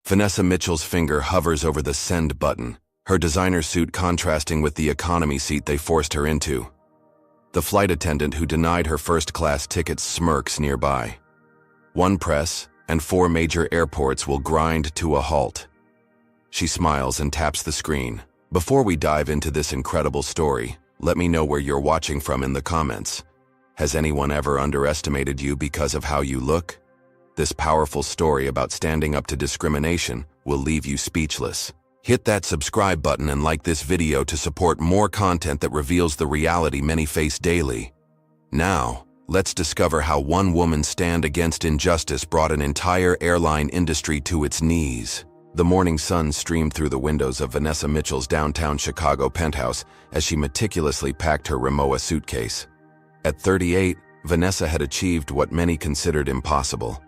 Vanessa Mitchell's finger hovers over the send button, her designer suit contrasting with the economy seat they forced her into. The flight attendant who denied her first-class tickets smirks nearby. One press, and 4 major airports will grind to a halt. She smiles and taps the screen. Before we dive into this incredible story, let me know where you're watching from in the comments. Has anyone ever underestimated you because of how you look? This powerful story about standing up to discrimination will leave you speechless. Hit that subscribe button and like this video to support more content that reveals the reality many face daily. Now, let's discover how one woman's stand against injustice brought an entire airline industry to its knees. The morning sun streamed through the windows of Vanessa Mitchell's downtown Chicago penthouse as she meticulously packed her Rimowa suitcase. At 38, Vanessa had achieved what many considered impossible.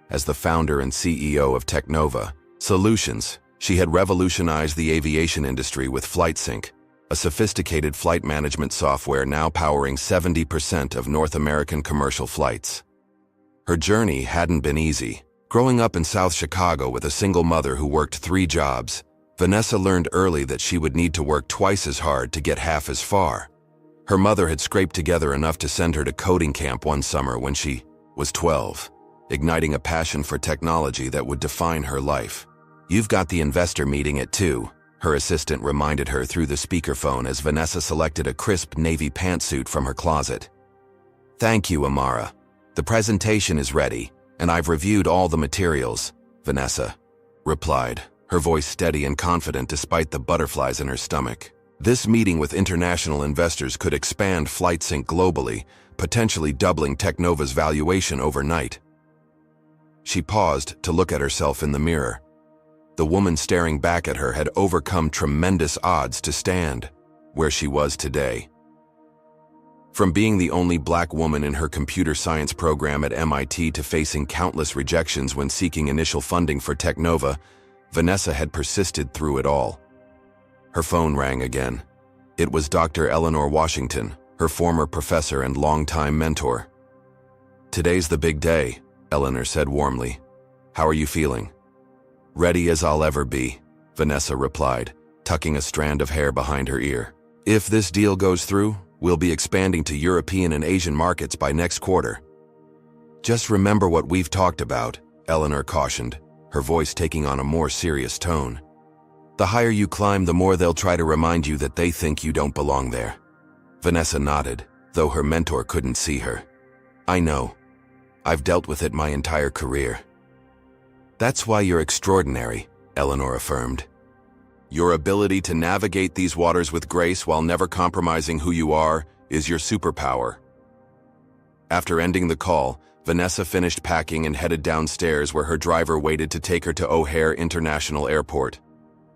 As the founder and CEO of Teknova Solutions, she had revolutionized the aviation industry with FlightSync, a sophisticated flight management software now powering 70% of North American commercial flights. Her journey hadn't been easy. Growing up in South Chicago with a single mother who worked 3 jobs, Vanessa learned early that she would need to work twice as hard to get half as far. Her mother had scraped together enough to send her to coding camp one summer when she was 12, igniting a passion for technology that would define her life. "You've got the investor meeting at 2, her assistant reminded her through the speakerphone as Vanessa selected a crisp navy pantsuit from her closet. "Thank you, Amara. The presentation is ready, and I've reviewed all the materials," Vanessa replied, her voice steady and confident despite the butterflies in her stomach. This meeting with international investors could expand FlightSync globally, potentially doubling Teknova's valuation overnight. She paused to look at herself in the mirror. The woman staring back at her had overcome tremendous odds to stand where she was today. From being the only black woman in her computer science program at MIT to facing countless rejections when seeking initial funding for Teknova, Vanessa had persisted through it all. Her phone rang again. It was Dr. Eleanor Washington, her former professor and longtime mentor. "Today's the big day," Eleanor said warmly. "How are you feeling?" "Ready as I'll ever be," Vanessa replied, tucking a strand of hair behind her ear. "If this deal goes through, we'll be expanding to European and Asian markets by next quarter." "Just remember what we've talked about," Eleanor cautioned, her voice taking on a more serious tone. "The higher you climb, the more they'll try to remind you that they think you don't belong there." Vanessa nodded, though her mentor couldn't see her. "I know. I've dealt with it my entire career." "That's why you're extraordinary," Eleanor affirmed. "Your ability to navigate these waters with grace while never compromising who you are is your superpower." After ending the call, Vanessa finished packing and headed downstairs where her driver waited to take her to O'Hare International Airport.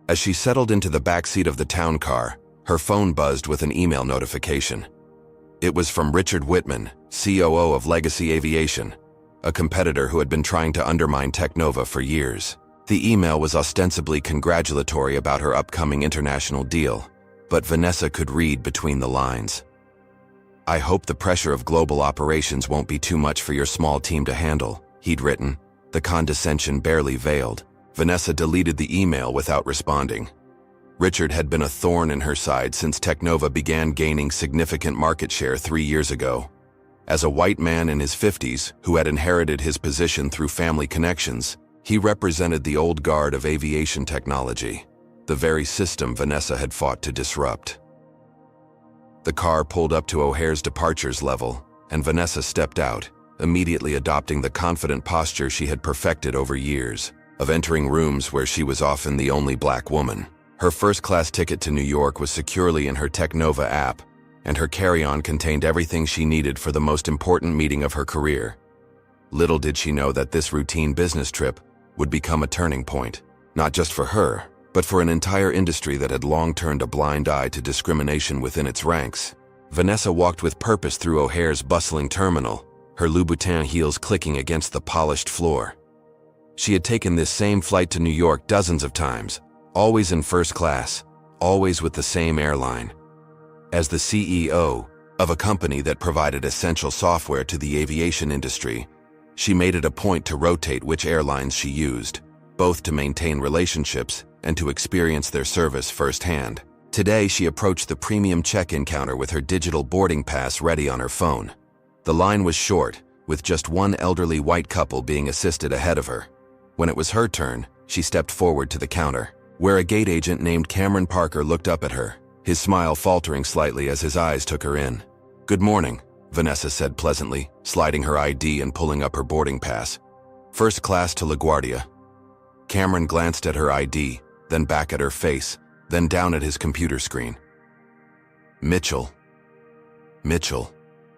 As she settled into the backseat of the town car, her phone buzzed with an email notification. It was from Richard Whitman, COO of Legacy Aviation, a competitor who had been trying to undermine Teknova for years. The email was ostensibly congratulatory about her upcoming international deal, but Vanessa could read between the lines. "I hope the pressure of global operations won't be too much for your small team to handle," he'd written, the condescension barely veiled. Vanessa deleted the email without responding. Richard had been a thorn in her side since Teknova began gaining significant market share 3 years ago. As a white man in his 50s who had inherited his position through family connections, he represented the old guard of aviation technology, the very system Vanessa had fought to disrupt. The car pulled up to O'Hare's departures level, and Vanessa stepped out, immediately adopting the confident posture she had perfected over years, of entering rooms where she was often the only black woman. Her first-class ticket to New York was securely in her Teknova app, and her carry-on contained everything she needed for the most important meeting of her career. Little did she know that this routine business trip would become a turning point, not just for her, but for an entire industry that had long turned a blind eye to discrimination within its ranks. Vanessa walked with purpose through O'Hare's bustling terminal, her Louboutin heels clicking against the polished floor. She had taken this same flight to New York dozens of times, always in first class, always with the same airline. As the CEO of a company that provided essential software to the aviation industry, she made it a point to rotate which airlines she used. both to maintain relationships and to experience their service firsthand. Today, she approached the premium check-in counter with her digital boarding pass ready on her phone. The line was short, with just one elderly white couple being assisted ahead of her. When it was her turn, she stepped forward to the counter, where a gate agent named Cameron Parker looked up at her, his smile faltering slightly as his eyes took her in. "Good morning," Vanessa said pleasantly, sliding her ID and pulling up her boarding pass. "First class to LaGuardia." Cameron glanced at her ID, then back at her face, then down at his computer screen. Mitchell,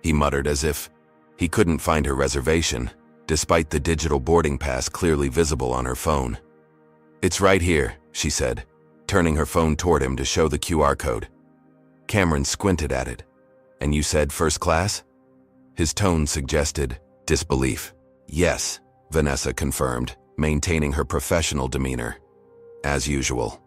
he muttered as if he couldn't find her reservation, despite the digital boarding pass clearly visible on her phone. "It's right here," she said, turning her phone toward him to show the QR code. Cameron squinted at it. "And you said first class?" His tone suggested disbelief. "Yes," Vanessa confirmed, maintaining her professional demeanor. "As usual."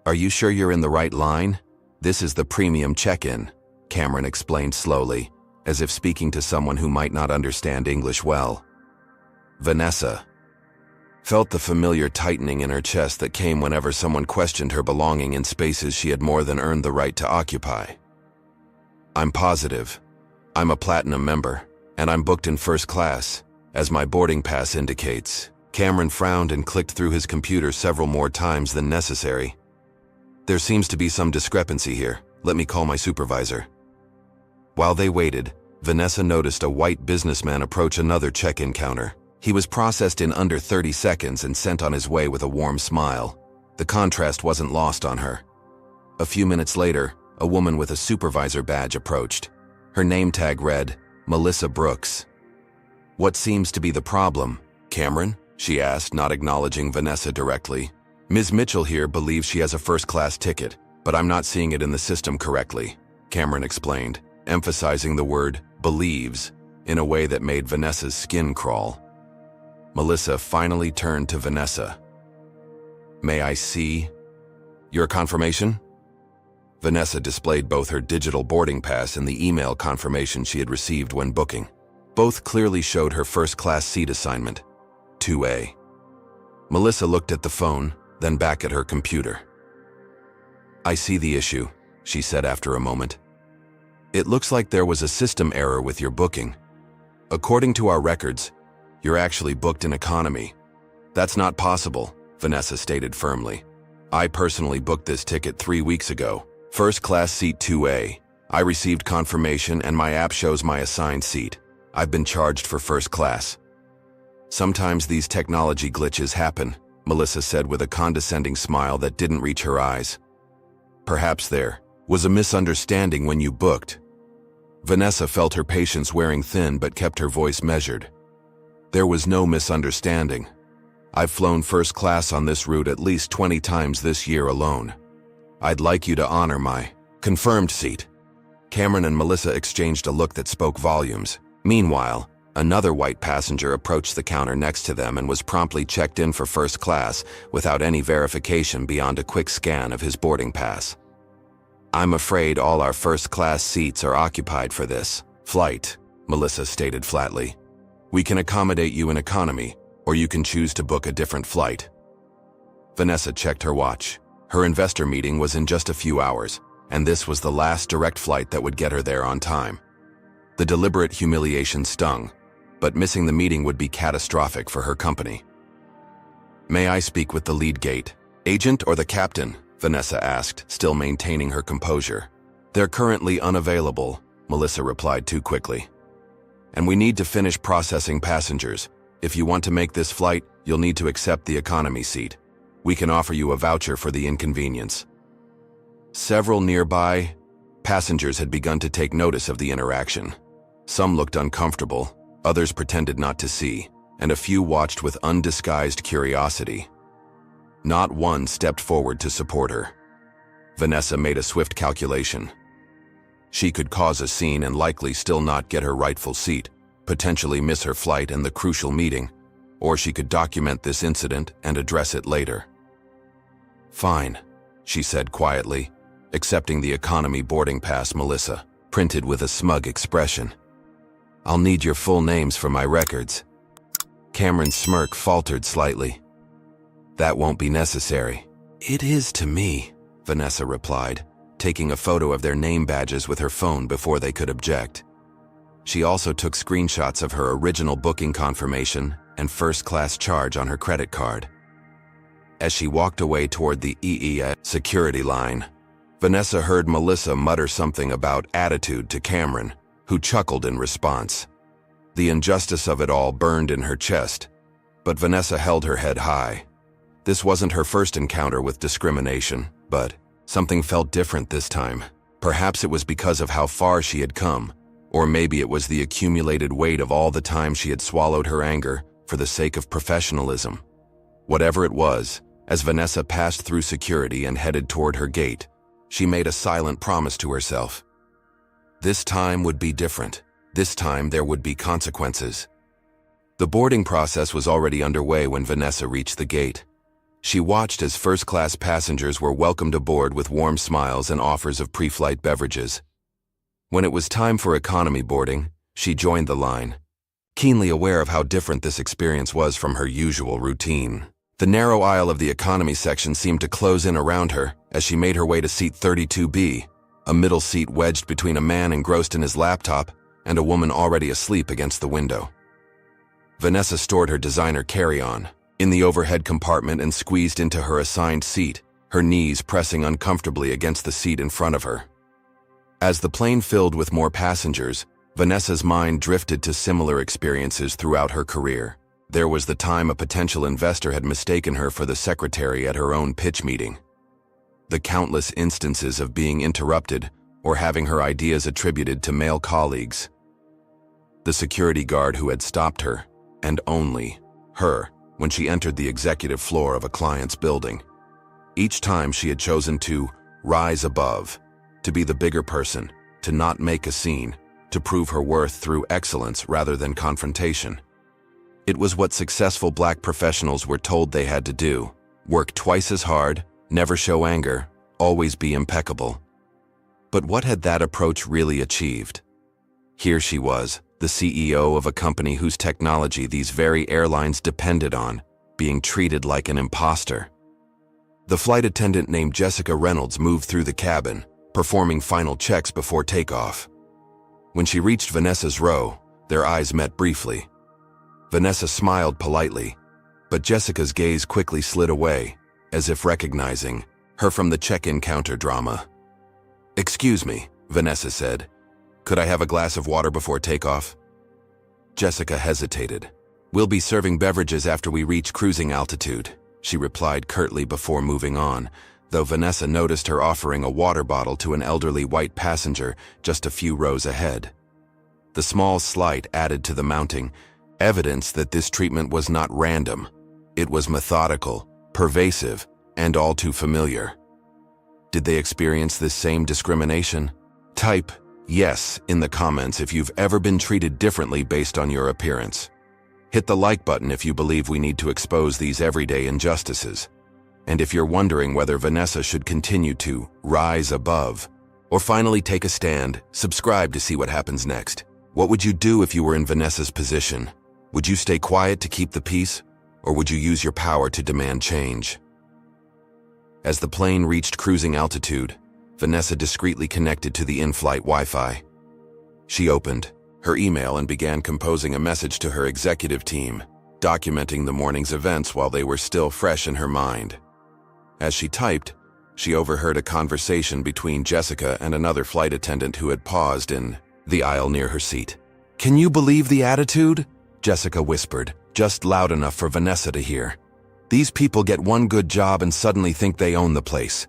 "Are you sure you're in the right line? This is the premium check-in," Cameron explained slowly, as if speaking to someone who might not understand English well. Vanessa felt the familiar tightening in her chest that came whenever someone questioned her belonging in spaces she had more than earned the right to occupy. "I'm positive. I'm a platinum member, and I'm booked in first class, as my boarding pass indicates." Cameron frowned and clicked through his computer several more times than necessary. "There seems to be some discrepancy here. Let me call my supervisor." While they waited, Vanessa noticed a white businessman approach another check-in counter. He was processed in under 30 seconds and sent on his way with a warm smile. The contrast wasn't lost on her. A few minutes later, a woman with a supervisor badge approached. Her name tag read, Melissa Brooks. "What seems to be the problem, Cameron?" she asked, not acknowledging Vanessa directly. "Ms. Mitchell here believes she has a first-class ticket, but I'm not seeing it in the system correctly," Cameron explained, emphasizing the word believes in a way that made Vanessa's skin crawl. Melissa finally turned to Vanessa. "May I see your confirmation?" Vanessa displayed both her digital boarding pass and the email confirmation she had received when booking. Both clearly showed her first-class seat assignment, 2A. Melissa looked at the phone, then back at her computer. "I see the issue," she said after a moment. "It looks like there was a system error with your booking. According to our records, you're actually booked in economy." "That's not possible," Vanessa stated firmly. "I personally booked this ticket 3 weeks ago. First class seat 2A. I received confirmation and my app shows my assigned seat. I've been charged for first class." "Sometimes these technology glitches happen," Melissa said with a condescending smile that didn't reach her eyes. "Perhaps there was a misunderstanding when you booked." Vanessa felt her patience wearing thin but kept her voice measured. "There was no misunderstanding. I've flown first class on this route at least 20 times this year alone. I'd like you to honor my confirmed seat." Cameron and Melissa exchanged a look that spoke volumes. Meanwhile, another white passenger approached the counter next to them and was promptly checked in for first class without any verification beyond a quick scan of his boarding pass. "I'm afraid all our first-class seats are occupied for this flight," Melissa stated flatly. "We can accommodate you in economy, or you can choose to book a different flight." Vanessa checked her watch. Her investor meeting was in just a few hours, and this was the last direct flight that would get her there on time. The deliberate humiliation stung, but missing the meeting would be catastrophic for her company. "May I speak with the lead gate agent or the captain?" Vanessa asked, still maintaining her composure. "They're currently unavailable," Melissa replied too quickly. "And we need to finish processing passengers. If you want to make this flight, you'll need to accept the economy seat. We can offer you a voucher for the inconvenience." Several nearby passengers had begun to take notice of the interaction. Some looked uncomfortable, others pretended not to see, and a few watched with undisguised curiosity. Not one stepped forward to support her. Vanessa made a swift calculation. She could cause a scene and likely still not get her rightful seat, potentially miss her flight and the crucial meeting, or she could document this incident and address it later. "Fine," she said quietly, accepting the economy boarding pass Melissa printed with a smug expression. "I'll need your full names for my records." Cameron's smirk faltered slightly. That won't be necessary. It is to me, Vanessa replied, taking a photo of their name badges with her phone before they could object. She also took screenshots of her original booking confirmation and first-class charge on her credit card. As she walked away toward the EEA security line, Vanessa heard Melissa mutter something about attitude to Cameron, who chuckled in response. The injustice of it all burned in her chest, but Vanessa held her head high. This wasn't her first encounter with discrimination, but something felt different this time. Perhaps it was because of how far she had come, or maybe it was the accumulated weight of all the time she had swallowed her anger for the sake of professionalism. Whatever it was, as Vanessa passed through security and headed toward her gate, she made a silent promise to herself. This time would be different. This time there would be consequences. The boarding process was already underway when Vanessa reached the gate. She watched as first-class passengers were welcomed aboard with warm smiles and offers of pre-flight beverages. When it was time for economy boarding, she joined the line, keenly aware of how different this experience was from her usual routine. The narrow aisle of the economy section seemed to close in around her as she made her way to seat 32B, a middle seat wedged between a man engrossed in his laptop and a woman already asleep against the window. Vanessa stored her designer carry-on in the overhead compartment and squeezed into her assigned seat, her knees pressing uncomfortably against the seat in front of her. As the plane filled with more passengers, Vanessa's mind drifted to similar experiences throughout her career. There was the time a potential investor had mistaken her for the secretary at her own pitch meeting. The countless instances of being interrupted or having her ideas attributed to male colleagues. The security guard who had stopped her, and only her, when she entered the executive floor of a client's building. Each time she had chosen to rise above, to be the bigger person, to not make a scene, to prove her worth through excellence rather than confrontation. It was what successful black professionals were told they had to do: work twice as hard, never show anger, always be impeccable. But what had that approach really achieved? Here she was, the CEO of a company whose technology these very airlines depended on, being treated like an imposter. The flight attendant named Jessica Reynolds moved through the cabin, performing final checks before takeoff. When she reached Vanessa's row, their eyes met briefly. Vanessa smiled politely, but Jessica's gaze quickly slid away, as if recognizing her from the check-in counter drama. "Excuse me," Vanessa said. "Could I have a glass of water before takeoff?" Jessica hesitated. "We'll be serving beverages after we reach cruising altitude," she replied curtly before moving on, though Vanessa noticed her offering a water bottle to an elderly white passenger just a few rows ahead. The small slight added to the mounting, evidence that this treatment was not random. It was methodical, pervasive, and all too familiar. Did they experience this same discrimination? Type yes in the comments if you've ever been treated differently based on your appearance. Hit the like button if you believe we need to expose these everyday injustices. And if you're wondering whether Vanessa should continue to rise above or finally take a stand, subscribe to see what happens next. What would you do if you were in Vanessa's position? Would you stay quiet to keep the peace, or would you use your power to demand change? As the plane reached cruising altitude, Vanessa discreetly connected to the in-flight Wi-Fi. She opened her email and began composing a message to her executive team, documenting the morning's events while they were still fresh in her mind. As she typed, she overheard a conversation between Jessica and another flight attendant who had paused in the aisle near her seat. "Can you believe the attitude?" Jessica whispered, just loud enough for Vanessa to hear. "These people get one good job and suddenly think they own the place."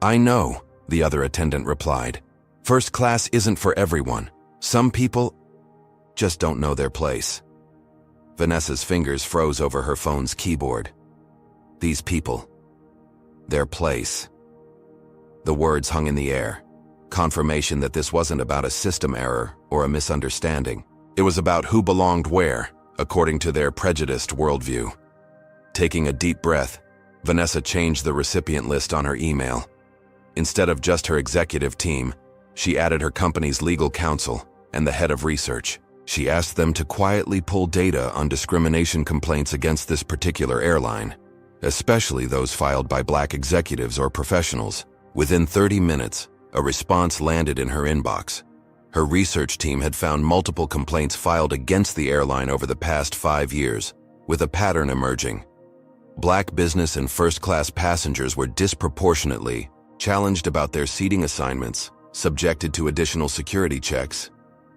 "I know," the other attendant replied. "First class isn't for everyone. Some people just don't know their place." Vanessa's fingers froze over her phone's keyboard. These people. Their place. The words hung in the air. Confirmation that this wasn't about a system error or a misunderstanding. It was about who belonged where, according to their prejudiced worldview. Taking a deep breath, Vanessa changed the recipient list on her email. Instead of just her executive team, she added her company's legal counsel and the head of research. She asked them to quietly pull data on discrimination complaints against this particular airline. especially those filed by Black executives or professionals. Within 30 minutes, a response landed in her inbox. Her research team had found multiple complaints filed against the airline over the past 5 years, with a pattern emerging. Black business and first-class passengers were disproportionately challenged about their seating assignments, subjected to additional security checks,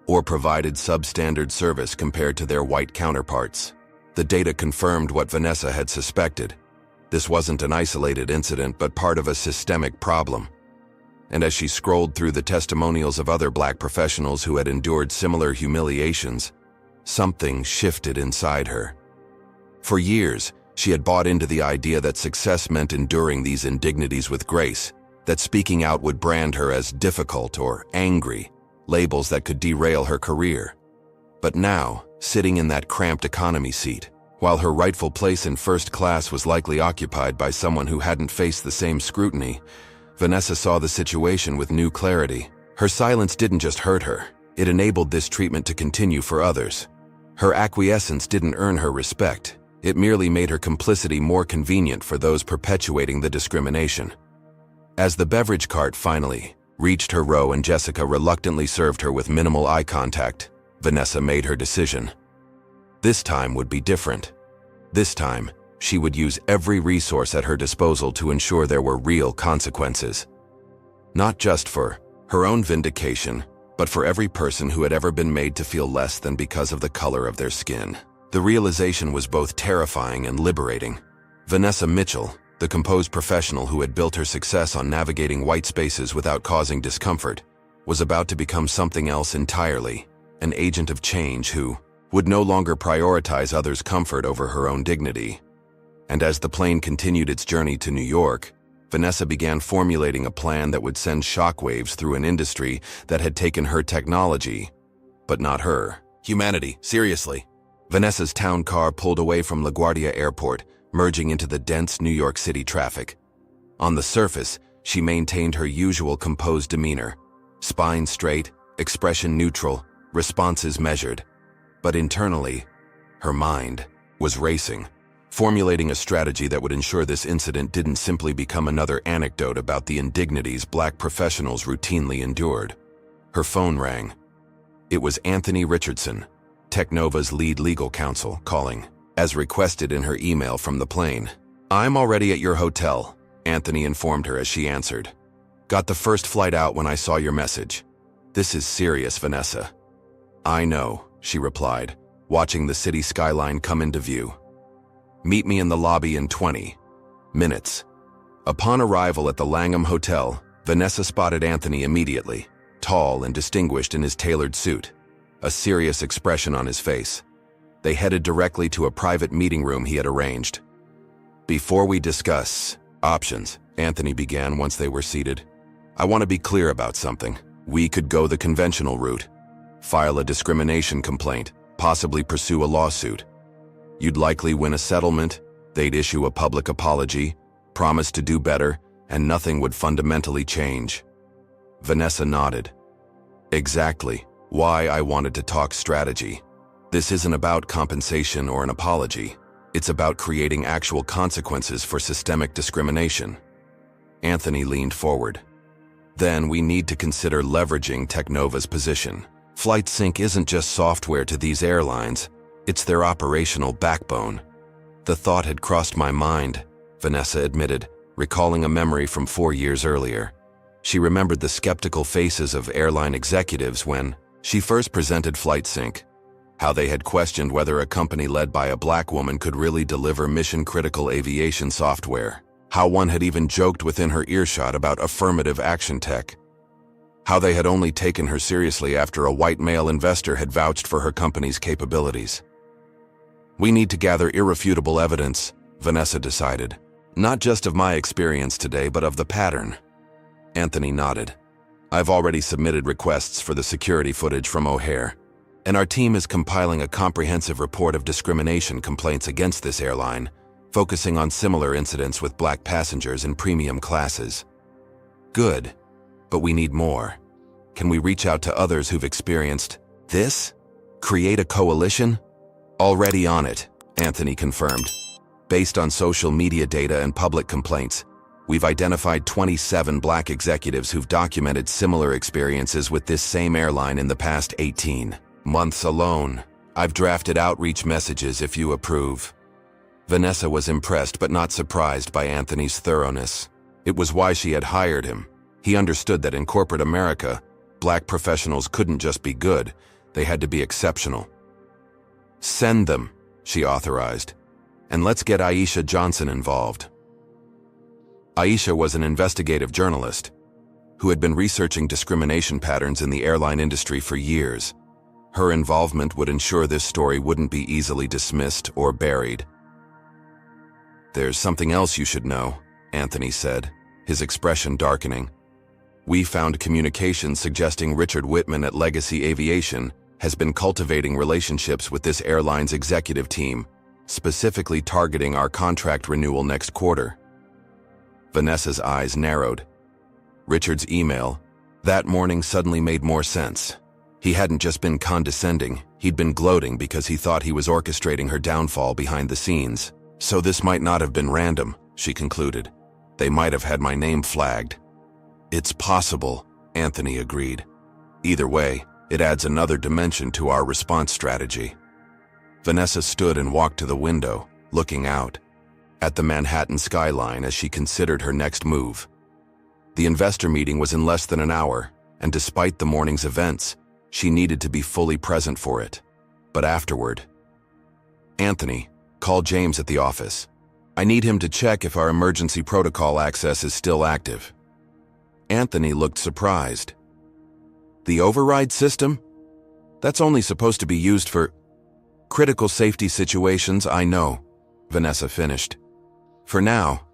or provided substandard service compared to their white counterparts. The data confirmed what Vanessa had suspected. This wasn't an isolated incident, but part of a systemic problem. And as she scrolled through the testimonials of other Black professionals who had endured similar humiliations, something shifted inside her. For years, she had bought into the idea that success meant enduring these indignities with grace, that speaking out would brand her as difficult or angry, labels that could derail her career. But now, sitting in that cramped economy seat, while her rightful place in first class was likely occupied by someone who hadn't faced the same scrutiny, Vanessa saw the situation with new clarity. Her silence didn't just hurt her, it enabled this treatment to continue for others. Her acquiescence didn't earn her respect, it merely made her complicity more convenient for those perpetuating the discrimination. As the beverage cart finally reached her row and Jessica reluctantly served her with minimal eye contact, Vanessa made her decision. This time would be different. This time, she would use every resource at her disposal to ensure there were real consequences. Not just for her own vindication, but for every person who had ever been made to feel less than because of the color of their skin. The realization was both terrifying and liberating. Vanessa Mitchell, the composed professional who had built her success on navigating white spaces without causing discomfort, was about to become something else entirely, an agent of change who would no longer prioritize others' comfort over her own dignity. And as the plane continued its journey to New York, Vanessa began formulating a plan that would send shockwaves through an industry that had taken her technology, but not her humanity seriously. Vanessa's town car pulled away from LaGuardia Airport, merging into the dense New York City traffic. On the surface, she maintained her usual composed demeanor, spine straight, expression neutral, responses measured. But internally, her mind was racing, formulating a strategy that would ensure this incident didn't simply become another anecdote about the indignities Black professionals routinely endured. Her phone rang. It was Anthony Richardson, Technova's lead legal counsel, calling, as requested in her email from the plane. "I'm already at your hotel," Anthony informed her as she answered. "Got the first flight out when I saw your message. This is serious, Vanessa." "I know," she replied, watching the city skyline come into view. "Meet me in the lobby in 20 minutes." Upon arrival at the Langham Hotel, Vanessa spotted Anthony immediately, tall and distinguished in his tailored suit, a serious expression on his face. They headed directly to a private meeting room he had arranged. "Before we discuss options," Anthony began once they were seated, "I want to be clear about something. We could go the conventional route, file a discrimination complaint, possibly pursue a lawsuit. You'd likely win a settlement, they'd issue a public apology, promise to do better, and nothing would fundamentally change." Vanessa nodded. "Exactly why I wanted to talk strategy. This isn't about compensation or an apology. It's about creating actual consequences for systemic discrimination." Anthony leaned forward. "Then we need to consider leveraging Technova's position. FlightSync isn't just software to these airlines, it's their operational backbone." "The thought had crossed my mind," Vanessa admitted, recalling a memory from 4 years earlier. She remembered the skeptical faces of airline executives when she first presented FlightSync, how they had questioned whether a company led by a Black woman could really deliver mission-critical aviation software, how one had even joked within her earshot about affirmative action tech, how they had only taken her seriously after a white male investor had vouched for her company's capabilities. "We need to gather irrefutable evidence," Vanessa decided. "Not just of my experience today, but of the pattern." Anthony nodded. "I've already submitted requests for the security footage from O'Hare, and our team is compiling a comprehensive report of discrimination complaints against this airline, focusing on similar incidents with Black passengers in premium classes." "Good. But we need more. Can we reach out to others who've experienced this? Create a coalition?" "Already on it," Anthony confirmed. Based on social media data and public complaints, we've identified 27 Black executives who've documented similar experiences with this same airline in the past 18 months alone. I've drafted outreach messages if you approve." Vanessa was impressed but not surprised by Anthony's thoroughness. It was why she had hired him. He understood that in corporate America, Black professionals couldn't just be good, they had to be exceptional. "Send them," she authorized. "And let's get Aisha Johnson involved." Aisha was an investigative journalist who had been researching discrimination patterns in the airline industry for years. Her involvement would ensure this story wouldn't be easily dismissed or buried. "There's something else you should know," Anthony said, his expression darkening. "We found communications suggesting Richard Whitman at Legacy Aviation has been cultivating relationships with this airline's executive team, specifically targeting our contract renewal next quarter." Vanessa's eyes narrowed. Richard's email that morning suddenly made more sense. He hadn't just been condescending, he'd been gloating because he thought he was orchestrating her downfall behind the scenes. "So this might not have been random," she concluded. "They might have had my name flagged." "It's possible," Anthony agreed. "Either way, it adds another dimension to our response strategy." Vanessa stood and walked to the window, looking out at the Manhattan skyline as she considered her next move. The investor meeting was in less than an hour, and despite the morning's events, she needed to be fully present for it. But afterward, "Anthony, call James at the office. I need him to check if our emergency protocol access is still active." Anthony looked surprised. "The override system? That's only supposed to be used for critical safety situations, I know," Vanessa finished. "For now,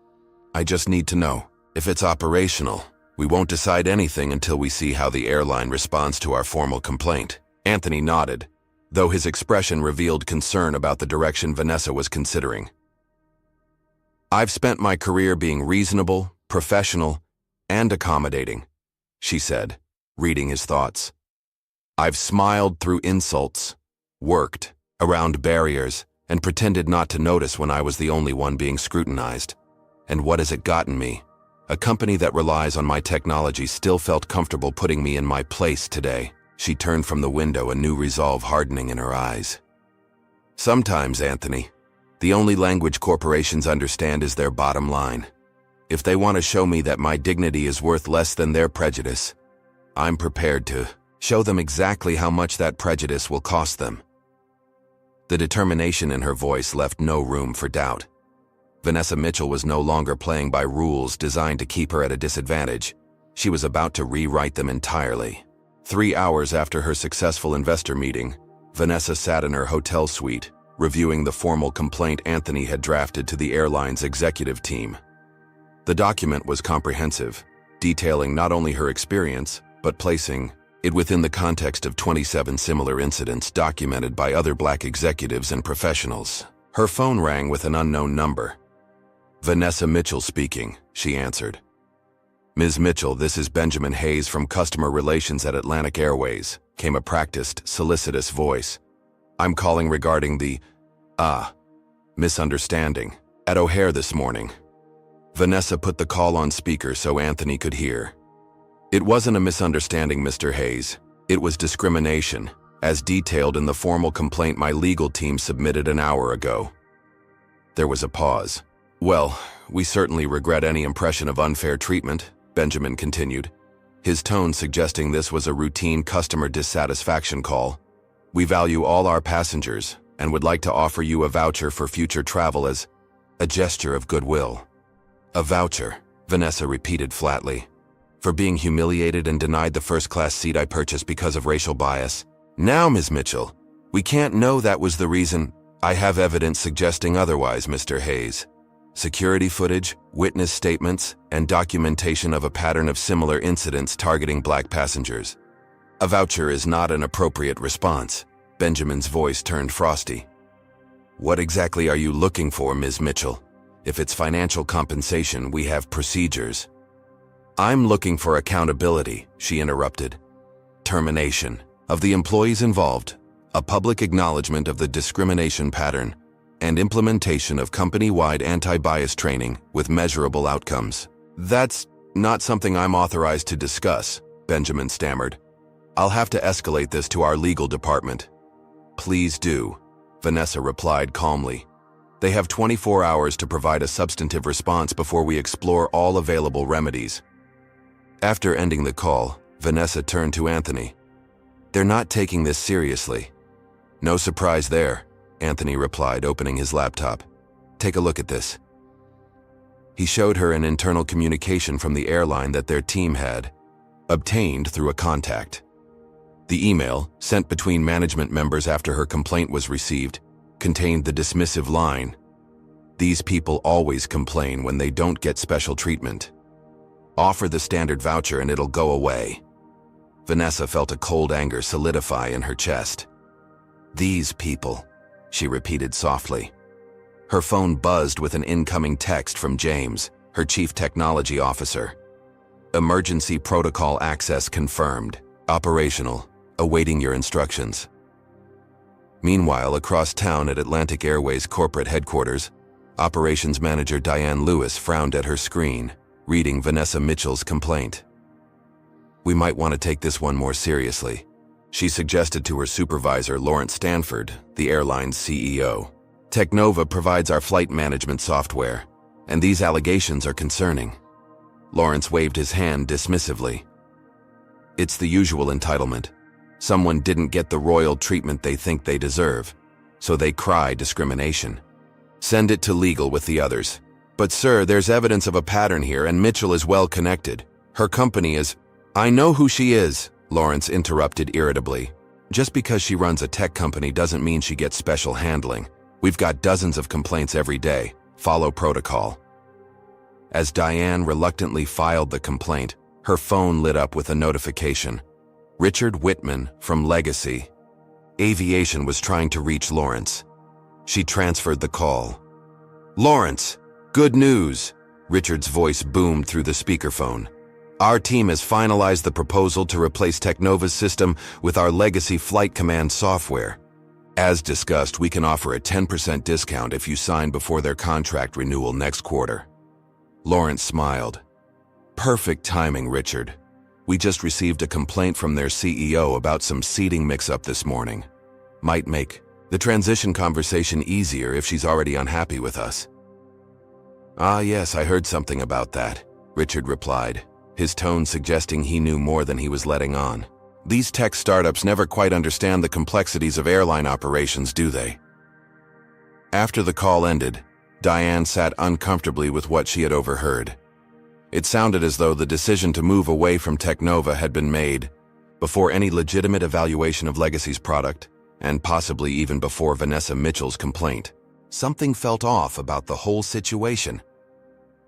I just need to know if it's operational. We won't decide anything until we see how the airline responds to our formal complaint." Anthony nodded, though his expression revealed concern about the direction Vanessa was considering. "I've spent my career being reasonable, professional, and accommodating," she said, reading his thoughts. "I've smiled through insults, worked around barriers, and pretended not to notice when I was the only one being scrutinized. And what has it gotten me? A company that relies on my technology still felt comfortable putting me in my place today." She turned from the window, a new resolve hardening in her eyes. "Sometimes, Anthony, the only language corporations understand is their bottom line. If they want to show me that my dignity is worth less than their prejudice, I'm prepared to show them exactly how much that prejudice will cost them." The determination in her voice left no room for doubt. Vanessa Mitchell was no longer playing by rules designed to keep her at a disadvantage. She was about to rewrite them entirely. 3 hours after her successful investor meeting, Vanessa sat in her hotel suite, reviewing the formal complaint Anthony had drafted to the airline's executive team. The document was comprehensive, detailing not only her experience, but placing it within the context of 27 similar incidents documented by other Black executives and professionals. Her phone rang with an unknown number. "Vanessa Mitchell speaking," she answered. "Ms. Mitchell, this is Benjamin Hayes from Customer Relations at Atlantic Airways," came a practiced, solicitous voice. "I'm calling regarding the, misunderstanding at O'Hare this morning." Vanessa put the call on speaker so Anthony could hear. "It wasn't a misunderstanding, Mr. Hayes. It was discrimination, as detailed in the formal complaint my legal team submitted an hour ago." There was a pause. "Well, we certainly regret any impression of unfair treatment," Benjamin continued, his tone suggesting this was a routine customer dissatisfaction call. "We value all our passengers and would like to offer you a voucher for future travel as a gesture of goodwill." "A voucher," Vanessa repeated flatly, "for being humiliated and denied the first-class seat I purchased because of racial bias. Now, Ms. Mitchell, we can't know that was the reason. I have evidence suggesting otherwise, Mr. Hayes. Security footage, witness statements, and documentation of a pattern of similar incidents targeting Black passengers. A voucher is not an appropriate response." Benjamin's voice turned frosty. "What exactly are you looking for, Ms. Mitchell? If it's financial compensation, we have procedures." "I'm looking for accountability," she interrupted. "Termination of the employees involved, a public acknowledgement of the discrimination pattern, and implementation of company-wide anti-bias training with measurable outcomes. That's not something I'm authorized to discuss, Benjamin stammered. I'll have to escalate this to our legal department. Please do, Vanessa replied calmly. They have 24 hours to provide a substantive response before we explore all available remedies. After ending the call, Vanessa turned to Anthony. They're not taking this seriously. No surprise there, Anthony replied, opening his laptop. Take a look at this. He showed her an internal communication from the airline that their team had obtained through a contact. The email, sent between management members after her complaint was received, contained the dismissive line, "These people always complain when they don't get special treatment. Offer the standard voucher and it'll go away." Vanessa felt a cold anger solidify in her chest. "These people," she repeated softly. Her phone buzzed with an incoming text from James, her chief technology officer. "Emergency protocol access confirmed. Operational. Awaiting your instructions." Meanwhile, across town at Atlantic Airways corporate headquarters, operations manager Diane Lewis frowned at her screen, reading Vanessa Mitchell's complaint. "We might want to take this one more seriously," she suggested to her supervisor, Lawrence Stanford, the airline's CEO. "Technova provides our flight management software, and these allegations are concerning." Lawrence waved his hand dismissively. "It's the usual entitlement. Someone didn't get the royal treatment they think they deserve, so they cry discrimination. Send it to legal with the others. But sir, there's evidence of a pattern here, and Mitchell is well connected. Her company is—" "I know who she is," Lawrence interrupted irritably. "Just because she runs a tech company doesn't mean she gets special handling. We've got dozens of complaints every day. Follow protocol." As Diane reluctantly filed the complaint, her phone lit up with a notification. Richard Whitman from Legacy Aviation was trying to reach Lawrence. She transferred the call. "Lawrence, good news," Richard's voice boomed through the speakerphone. "Our team has finalized the proposal to replace Technova's system with our Legacy Flight Command software. As discussed, we can offer a 10% discount if you sign before their contract renewal next quarter." Lawrence smiled. "Perfect timing, Richard. We just received a complaint from their CEO about some seating mix-up this morning. Might make the transition conversation easier if she's already unhappy with us." "Ah, yes, I heard something about that," Richard replied, his tone suggesting he knew more than he was letting on. "These tech startups never quite understand the complexities of airline operations, do they?" After the call ended, Diane sat uncomfortably with what she had overheard. It sounded as though the decision to move away from Technova had been made before any legitimate evaluation of Legacy's product, and possibly even before Vanessa Mitchell's complaint. Something felt off about the whole situation.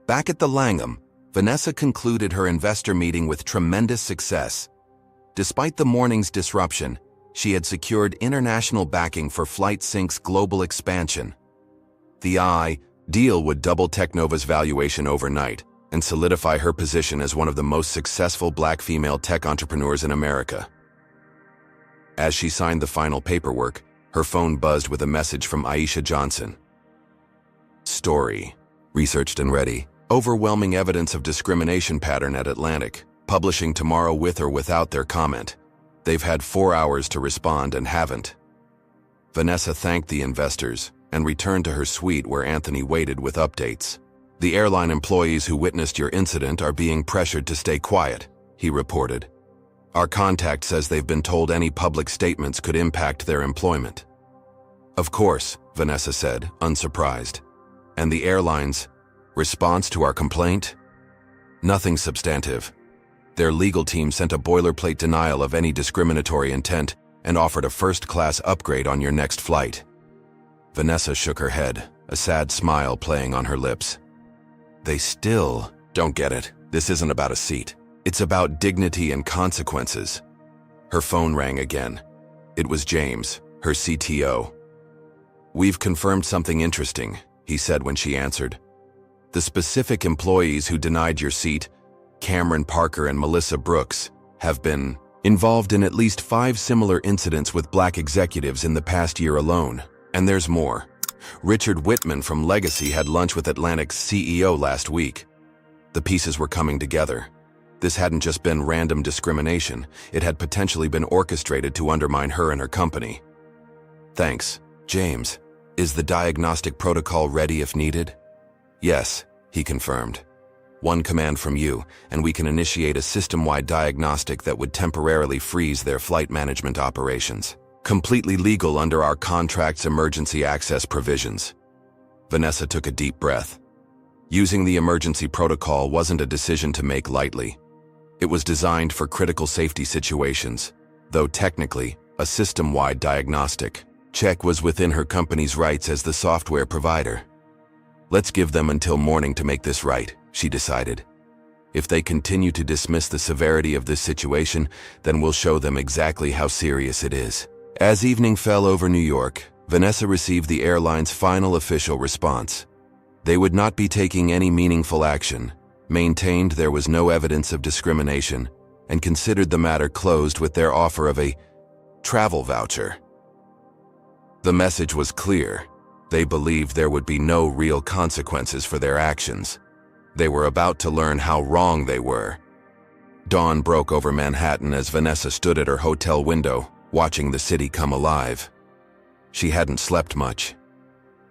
Back at the Langham, Vanessa concluded her investor meeting with tremendous success. Despite the morning's disruption, she had secured international backing for FlightSync's global expansion. The deal would double Technova's valuation overnight and solidify her position as one of the most successful black female tech entrepreneurs in America. As she signed the final paperwork, her phone buzzed with a message from Aisha Johnson. Story. Researched and ready. Overwhelming evidence of discrimination pattern at Atlantic. Publishing tomorrow with or without their comment. They've had 4 hours to respond and haven't. Vanessa thanked the investors and returned to her suite where Anthony waited with updates. "The airline employees who witnessed your incident are being pressured to stay quiet," he reported. "Our contact says they've been told any public statements could impact their employment." "Of course," Vanessa said, unsurprised. "And the airline's response to our complaint?" "Nothing substantive. Their legal team sent a boilerplate denial of any discriminatory intent and offered a first-class upgrade on your next flight." Vanessa shook her head, a sad smile playing on her lips. "They still don't get it. This isn't about a seat. It's about dignity and consequences." Her phone rang again. It was James, her CTO. "We've confirmed something interesting," he said when she answered. "The specific employees who denied your seat, Cameron Parker and Melissa Brooks, have been involved in at least 5 similar incidents with black executives in the past year alone. And there's more. Richard Whitman from Legacy had lunch with Atlantic's CEO last week. The pieces were coming together. This hadn't just been random discrimination, it had potentially been orchestrated to undermine her and her company. Thanks, James. Is the diagnostic protocol ready if needed? Yes, he confirmed. One command from you, and we can initiate a system-wide diagnostic that would temporarily freeze their flight management operations. Completely legal under our contract's emergency access provisions. Vanessa took a deep breath. Using the emergency protocol wasn't a decision to make lightly. It was designed for critical safety situations, though technically, a system-wide diagnostic check was within her company's rights as the software provider. Let's give them until morning to make this right, she decided. If they continue to dismiss the severity of this situation, then we'll show them exactly how serious it is. As evening fell over New York, Vanessa received the airline's final official response. They would not be taking any meaningful action, maintained there was no evidence of discrimination, and considered the matter closed with their offer of a travel voucher. The message was clear. They believed there would be no real consequences for their actions. They were about to learn how wrong they were. Dawn broke over Manhattan as Vanessa stood at her hotel window, watching the city come alive. She hadn't slept much.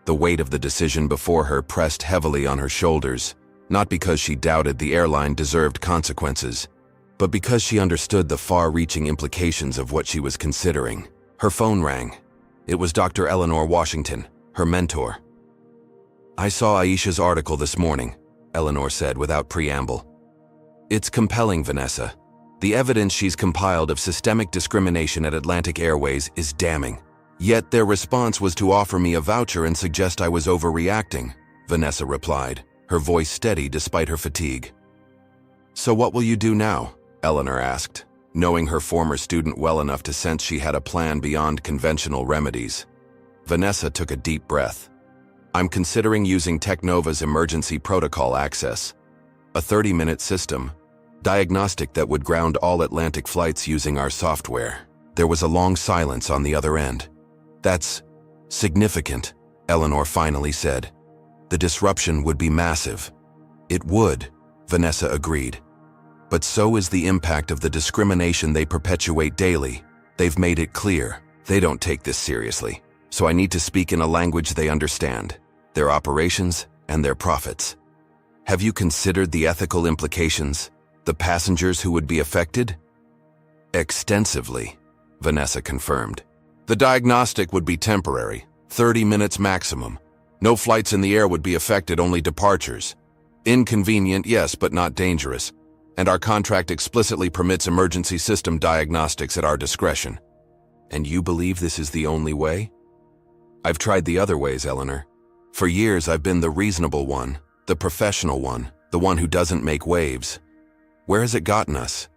The weight of the decision before her pressed heavily on her shoulders, not because she doubted the airline deserved consequences, but because she understood the far-reaching implications of what she was considering. Her phone rang. It was Dr. Eleanor Washington, her mentor. "I saw Aisha's article this morning," Eleanor said without preamble. "It's compelling, Vanessa. The evidence she's compiled of systemic discrimination at Atlantic Airways is damning. Yet their response was to offer me a voucher and suggest I was overreacting," Vanessa replied, her voice steady despite her fatigue. "So what will you do now?" Eleanor asked, knowing her former student well enough to sense she had a plan beyond conventional remedies. Vanessa took a deep breath. "I'm considering using Technova's emergency protocol access, a 30-minute system, diagnostic that would ground all Atlantic flights using our software." There was a long silence on the other end. "That's significant," Eleanor finally said. "The disruption would be massive." "It would," Vanessa agreed. "But so is the impact of the discrimination they perpetuate daily. They've made it clear. They don't take this seriously. So I need to speak in a language they understand, their operations and their profits. Have you considered the ethical implications, the passengers who would be affected?" "Extensively," Vanessa confirmed. "The diagnostic would be temporary, 30 minutes maximum. No flights in the air would be affected, only departures. Inconvenient, yes, but not dangerous. And our contract explicitly permits emergency system diagnostics at our discretion." "And you believe this is the only way?" "I've tried the other ways, Eleanor. For years I've been the reasonable one, the professional one, the one who doesn't make waves. Where has it gotten us?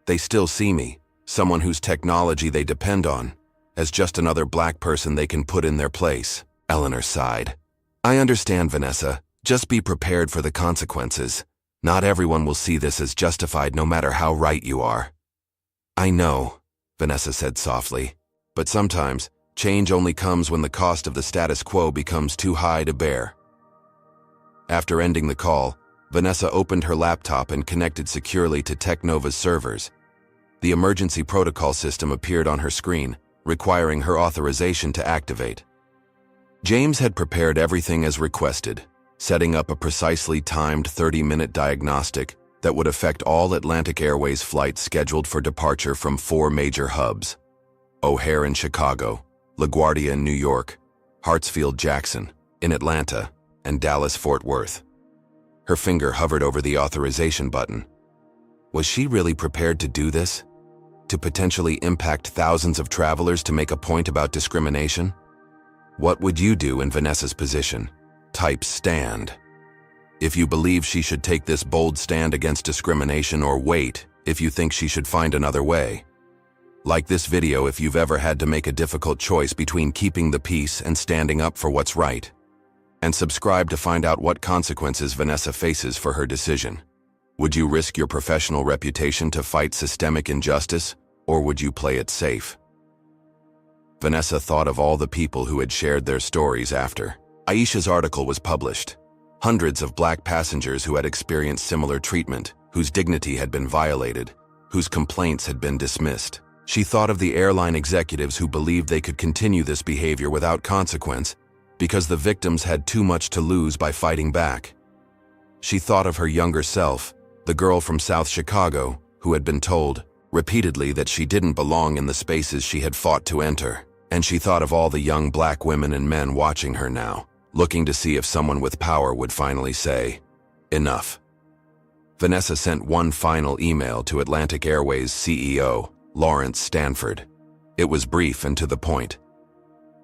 They still see me, someone whose technology they depend on, as just another black person they can put in their place." Eleanor sighed. "I understand, Vanessa. Just be prepared for the consequences. Not everyone will see this as justified no matter how right you are." "I know," Vanessa said softly, "but sometimes change only comes when the cost of the status quo becomes too high to bear." After ending the call, Vanessa opened her laptop and connected securely to Technova's servers. The emergency protocol system appeared on her screen, requiring her authorization to activate. James had prepared everything as requested, setting up a precisely timed 30-minute diagnostic that would affect all Atlantic Airways flights scheduled for departure from 4 major hubs: O'Hare in Chicago, LaGuardia in New York, Hartsfield-Jackson in Atlanta, and Dallas-Fort Worth. Her finger hovered over the authorization button. Was she really prepared to do this? To potentially impact thousands of travelers to make a point about discrimination? What would you do in Vanessa's position? Type stand. If you believe she should take this bold stand against discrimination, or wait if you think she should find another way. Like this video if you've ever had to make a difficult choice between keeping the peace and standing up for what's right. And subscribe to find out what consequences Vanessa faces for her decision. Would you risk your professional reputation to fight systemic injustice, or would you play it safe? Vanessa thought of all the people who had shared their stories after. Aisha's article was published. Hundreds of black passengers who had experienced similar treatment, whose dignity had been violated, whose complaints had been dismissed. She thought of the airline executives who believed they could continue this behavior without consequence because the victims had too much to lose by fighting back. She thought of her younger self, the girl from South Chicago, who had been told repeatedly that she didn't belong in the spaces she had fought to enter. And she thought of all the young black women and men watching her now, looking to see if someone with power would finally say, "Enough." Vanessa sent one final email to Atlantic Airways CEO, Lawrence Stanford. It was brief and to the point.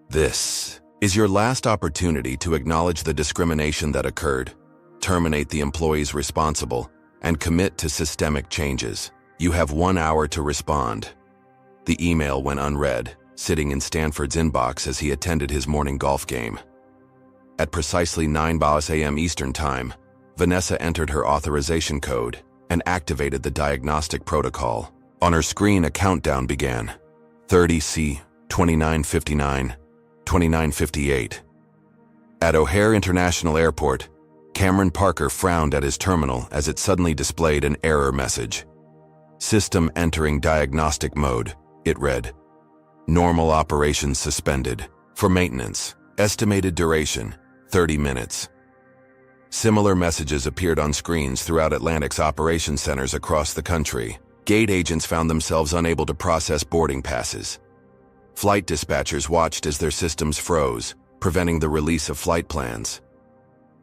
"This is your last opportunity to acknowledge the discrimination that occurred, terminate the employees responsible, and commit to systemic changes. You have 1 hour to respond." The email went unread, sitting in Stanford's inbox as he attended his morning golf game. At precisely 9 a.m. Eastern Time, Vanessa entered her authorization code and activated the diagnostic protocol. On her screen, a countdown began. 30C, 2959, 2958. At O'Hare International Airport, Cameron Parker frowned at his terminal as it suddenly displayed an error message. "System entering diagnostic mode," it read. "Normal operations suspended. For maintenance. Estimated duration, 30 minutes. Similar messages appeared on screens throughout Atlantic's operation centers across the country. Gate agents found themselves unable to process boarding passes. Flight dispatchers watched as their systems froze, preventing the release of flight plans.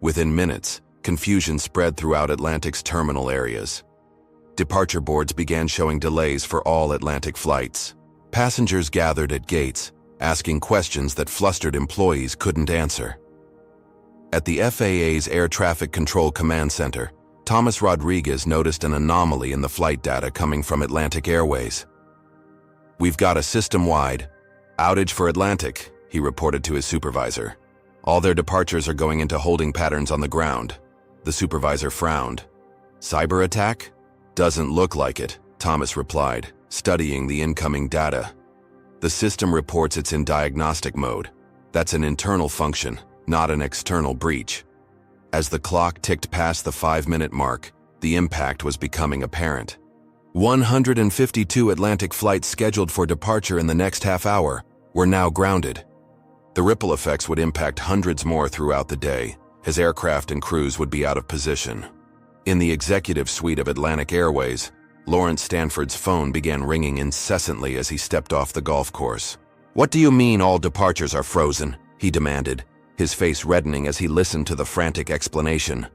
Within minutes, confusion spread throughout Atlantic's terminal areas. Departure boards began showing delays for all Atlantic flights. Passengers gathered at gates, asking questions that flustered employees couldn't answer. At the FAA's Air Traffic Control Command Center, Thomas Rodriguez noticed an anomaly in the flight data coming from Atlantic Airways. "We've got a system-wide outage for Atlantic," he reported to his supervisor. "All their departures are going into holding patterns on the ground." The supervisor frowned. "Cyber attack?" "Doesn't look like it," Thomas replied, studying the incoming data. "The system reports it's in diagnostic mode. That's an internal function, not an external breach." As the clock ticked past the 5-minute mark, the impact was becoming apparent. 152 Atlantic flights scheduled for departure in the next half hour were now grounded. The ripple effects would impact hundreds more throughout the day, as aircraft and crews would be out of position. In the executive suite of Atlantic Airways, Lawrence Stanford's phone began ringing incessantly as he stepped off the golf course. "What do you mean all departures are frozen?" he demanded, his face reddening as he listened to the frantic explanation.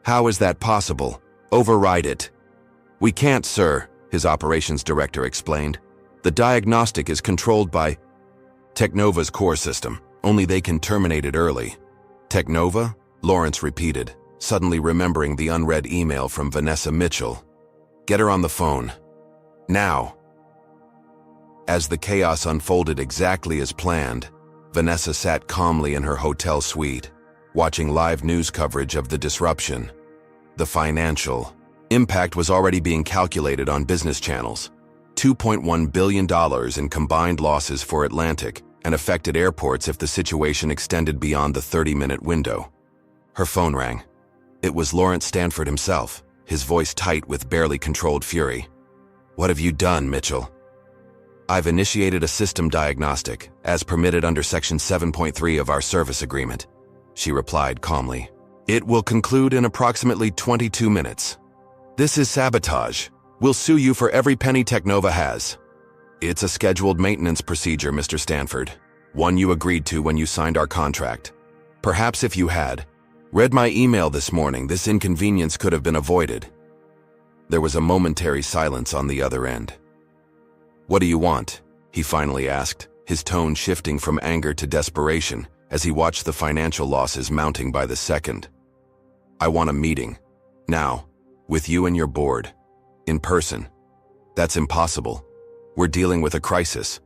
"How is that possible? Override it." "We can't, sir," his operations director explained. "The diagnostic is controlled by Technova's core system. Only they can terminate it early." "Technova?" Lawrence repeated, suddenly remembering the unread email from Vanessa Mitchell. "Get her on the phone. Now." As the chaos unfolded exactly as planned, Vanessa sat calmly in her hotel suite, watching live news coverage of the disruption. The financial impact was already being calculated on business channels. $2.1 billion in combined losses for Atlantic and affected airports if the situation extended beyond the 30-minute window. Her phone rang. It was Lawrence Stanford himself, his voice tight with barely controlled fury. "What have you done, Mitchell?" "I've initiated a system diagnostic, as permitted under Section 7.3 of our service agreement," she replied calmly. "It will conclude in approximately 22 minutes. This is sabotage. We'll sue you for every penny Technova has." "It's a scheduled maintenance procedure, Mr. Stanford. One you agreed to when you signed our contract. Perhaps if you had read my email this morning, this inconvenience could have been avoided." There was a momentary silence on the other end. "What do you want?" he finally asked, his tone shifting from anger to desperation as he watched the financial losses mounting by the second. "I want a meeting. Now. With you and your board. In person." "That's impossible. We're dealing with a crisis."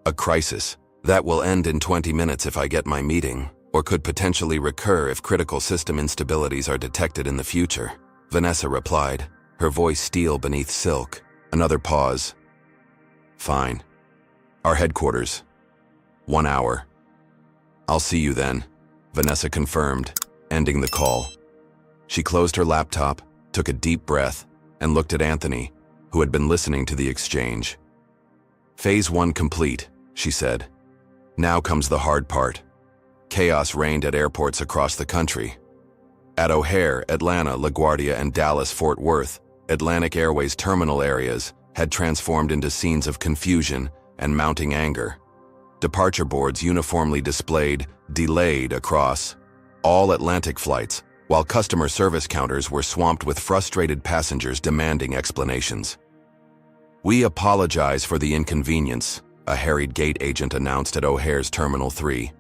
"A crisis that will end in 20 minutes if I get my meeting, or could potentially recur if critical system instabilities are detected in the future," Vanessa replied, her voice steel beneath silk. Another pause. "Fine. Our headquarters. 1 hour. I'll see you then." Vanessa confirmed, ending the call. She closed her laptop, took a deep breath, and looked at Anthony, who had been listening to the exchange. "Phase 1 complete," she said. "Now comes the hard part." Chaos reigned at airports across the country. At O'Hare, Atlanta, LaGuardia, and Dallas-Fort Worth, Atlantic Airways terminal areas had transformed into scenes of confusion and mounting anger. Departure boards uniformly displayed "delayed" across all Atlantic flights, while customer service counters were swamped with frustrated passengers demanding explanations. "We apologize for the inconvenience," a harried gate agent announced at O'Hare's Terminal 3.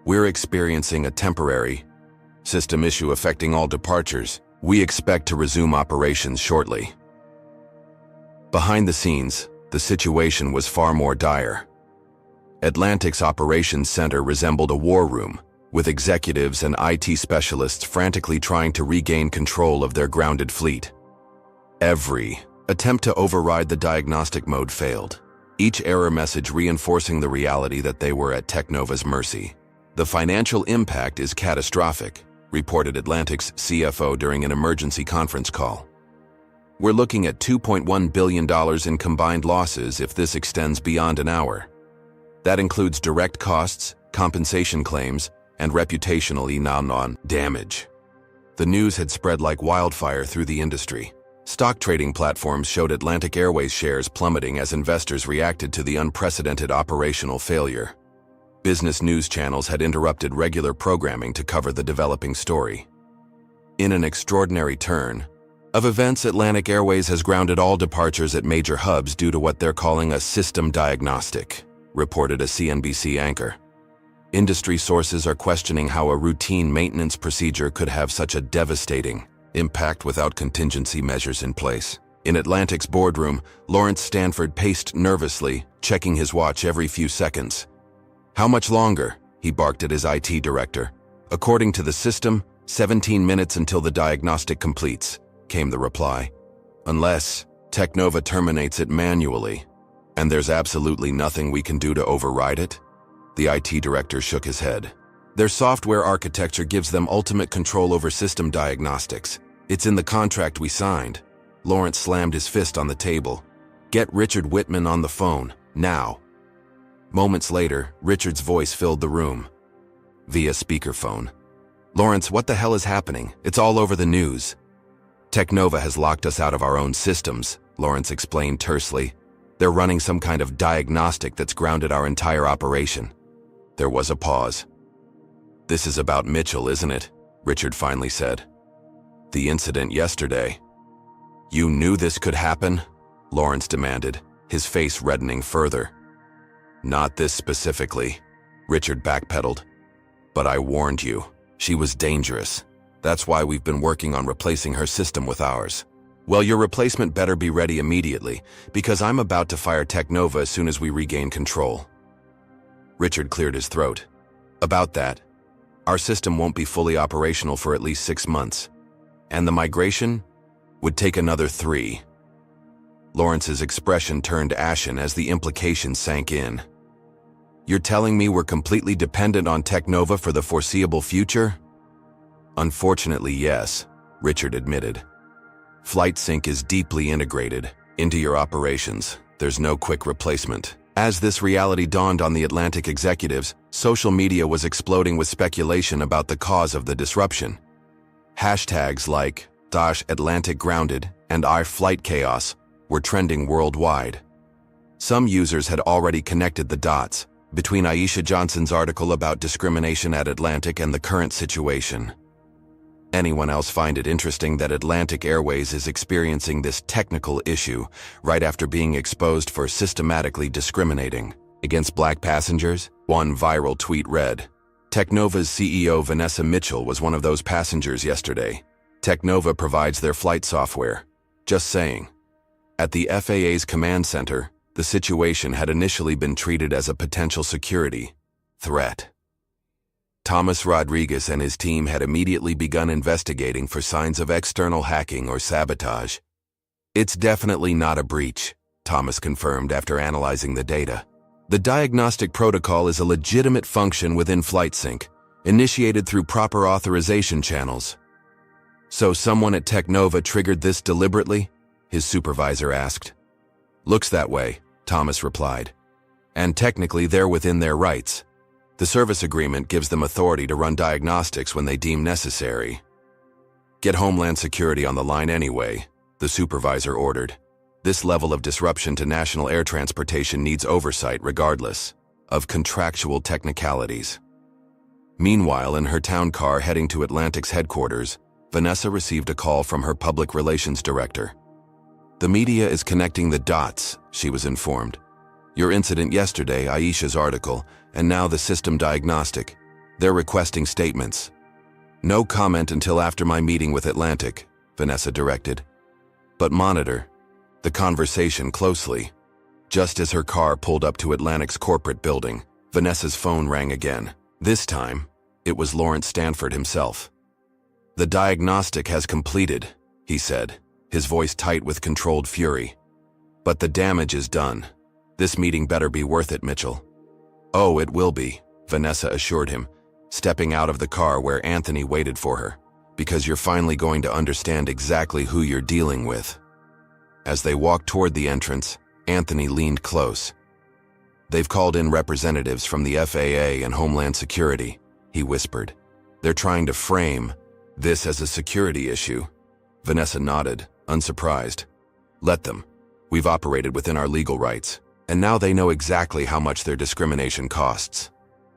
"We're experiencing a temporary system issue affecting all departures. We expect to resume operations shortly." Behind the scenes, the situation was far more dire. Atlantic's operations center resembled a war room, with executives and IT specialists frantically trying to regain control of their grounded fleet. Every attempt to override the diagnostic mode failed, each error message reinforcing the reality that they were at Technova's mercy. "The financial impact is catastrophic," reported Atlantic's CFO during an emergency conference call. "We're looking at $2.1 billion in combined losses if this extends beyond an hour. That includes direct costs, compensation claims, and reputational damage." The news had spread like wildfire through the industry. Stock trading platforms showed Atlantic Airways shares plummeting as investors reacted to the unprecedented operational failure. Business news channels had interrupted regular programming to cover the developing story. In an extraordinary turn of events, Atlantic Airways has grounded all departures at major hubs due to what they're calling a system diagnostic, reported a CNBC anchor. Industry sources are questioning how a routine maintenance procedure could have such a devastating impact without contingency measures in place. In Atlantic's boardroom, Lawrence Stanford paced nervously, checking his watch every few seconds. "How much longer?" he barked at his IT director. "According to the system, 17 minutes until the diagnostic completes," came the reply. "Unless Technova terminates it manually, and there's absolutely nothing we can do to override it?" The IT director shook his head. "Their software architecture gives them ultimate control over system diagnostics. It's in the contract we signed." Lawrence slammed his fist on the table. "Get Richard Whitman on the phone, now." Moments later, Richard's voice filled the room. Via speakerphone. "Lawrence, what the hell is happening? It's all over the news." "Technova has locked us out of our own systems," Lawrence explained tersely. "They're running some kind of diagnostic that's grounded our entire operation." There was a pause. "This is about Mitchell, isn't it?" Richard finally said. "The incident yesterday." "You knew this could happen?" Lawrence demanded, his face reddening further. "Not this specifically," Richard backpedaled. "But I warned you. She was dangerous. That's why we've been working on replacing her system with ours." "Well, your replacement better be ready immediately, because I'm about to fire Technova as soon as we regain control." Richard cleared his throat. "About that, our system won't be fully operational for at least 6 months. And the migration would take another 3. Lawrence's expression turned ashen as the implication sank in. "You're telling me we're completely dependent on Technova for the foreseeable future?" "Unfortunately, yes," Richard admitted. "FlightSync is deeply integrated into your operations. There's no quick replacement." As this reality dawned on the Atlantic executives, social media was exploding with speculation about the cause of the disruption. Hashtags like #Atlantic Grounded and #Flight Chaos were trending worldwide. Some users had already connected the dots between Aisha Johnson's article about discrimination at Atlantic and the current situation. Anyone else find it interesting that Atlantic Airways is experiencing this technical issue right after being exposed for systematically discriminating against black passengers? One viral tweet read, "Technova's CEO Vanessa Mitchell was one of those passengers yesterday. Technova provides their flight software. Just saying." At the FAA's command center, the situation had initially been treated as a potential security threat. Thomas Rodriguez and his team had immediately begun investigating for signs of external hacking or sabotage. "It's definitely not a breach," Thomas confirmed after analyzing the data. "The diagnostic protocol is a legitimate function within FlightSync. initiated through proper authorization channels. So someone at Technova triggered this deliberately? His supervisor asked. Looks that way, Thomas replied. And technically they're within their rights. The service agreement gives them authority to run diagnostics when they deem necessary. Get Homeland Security on the line anyway, the supervisor ordered. This level of disruption to national air transportation needs oversight regardless of contractual technicalities. Meanwhile, in her town car heading to Atlantic's headquarters, Vanessa received a call from her public relations director. The media is connecting the dots, she was informed. Your incident yesterday, Aisha's article, and now the system diagnostic. They're requesting statements. No comment until after my meeting with Atlantic, Vanessa directed. But monitor the conversation closely. Just as her car pulled up to Atlantic's corporate building, Vanessa's phone rang again. This time, it was Lawrence Stanford himself. The diagnostic has completed, he said, his voice tight with controlled fury. But the damage is done. This meeting better be worth it, Mitchell. Oh, it will be, Vanessa assured him, stepping out of the car where Anthony waited for her, because you're finally going to understand exactly who you're dealing with. As they walked toward the entrance, Anthony leaned close. They've called in representatives from the FAA and Homeland Security, he whispered. They're trying to frame this as a security issue. Vanessa nodded, unsurprised. Let them. We've operated within our legal rights, and now they know exactly how much their discrimination costs.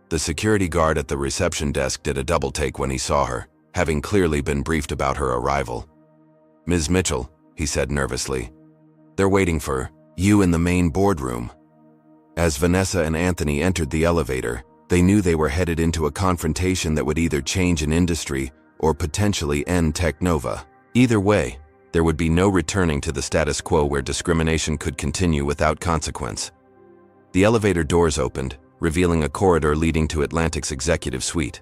The security guard at the reception desk did a double take when he saw her, having clearly been briefed about her arrival. Ms. Mitchell, he said nervously. They're waiting for you in the main boardroom. As Vanessa and Anthony entered the elevator, they knew they were headed into a confrontation that would either change an industry or potentially end Technova. Either way, there would be no returning to the status quo where discrimination could continue without consequence. The elevator doors opened, revealing a corridor leading to Atlantic's executive suite.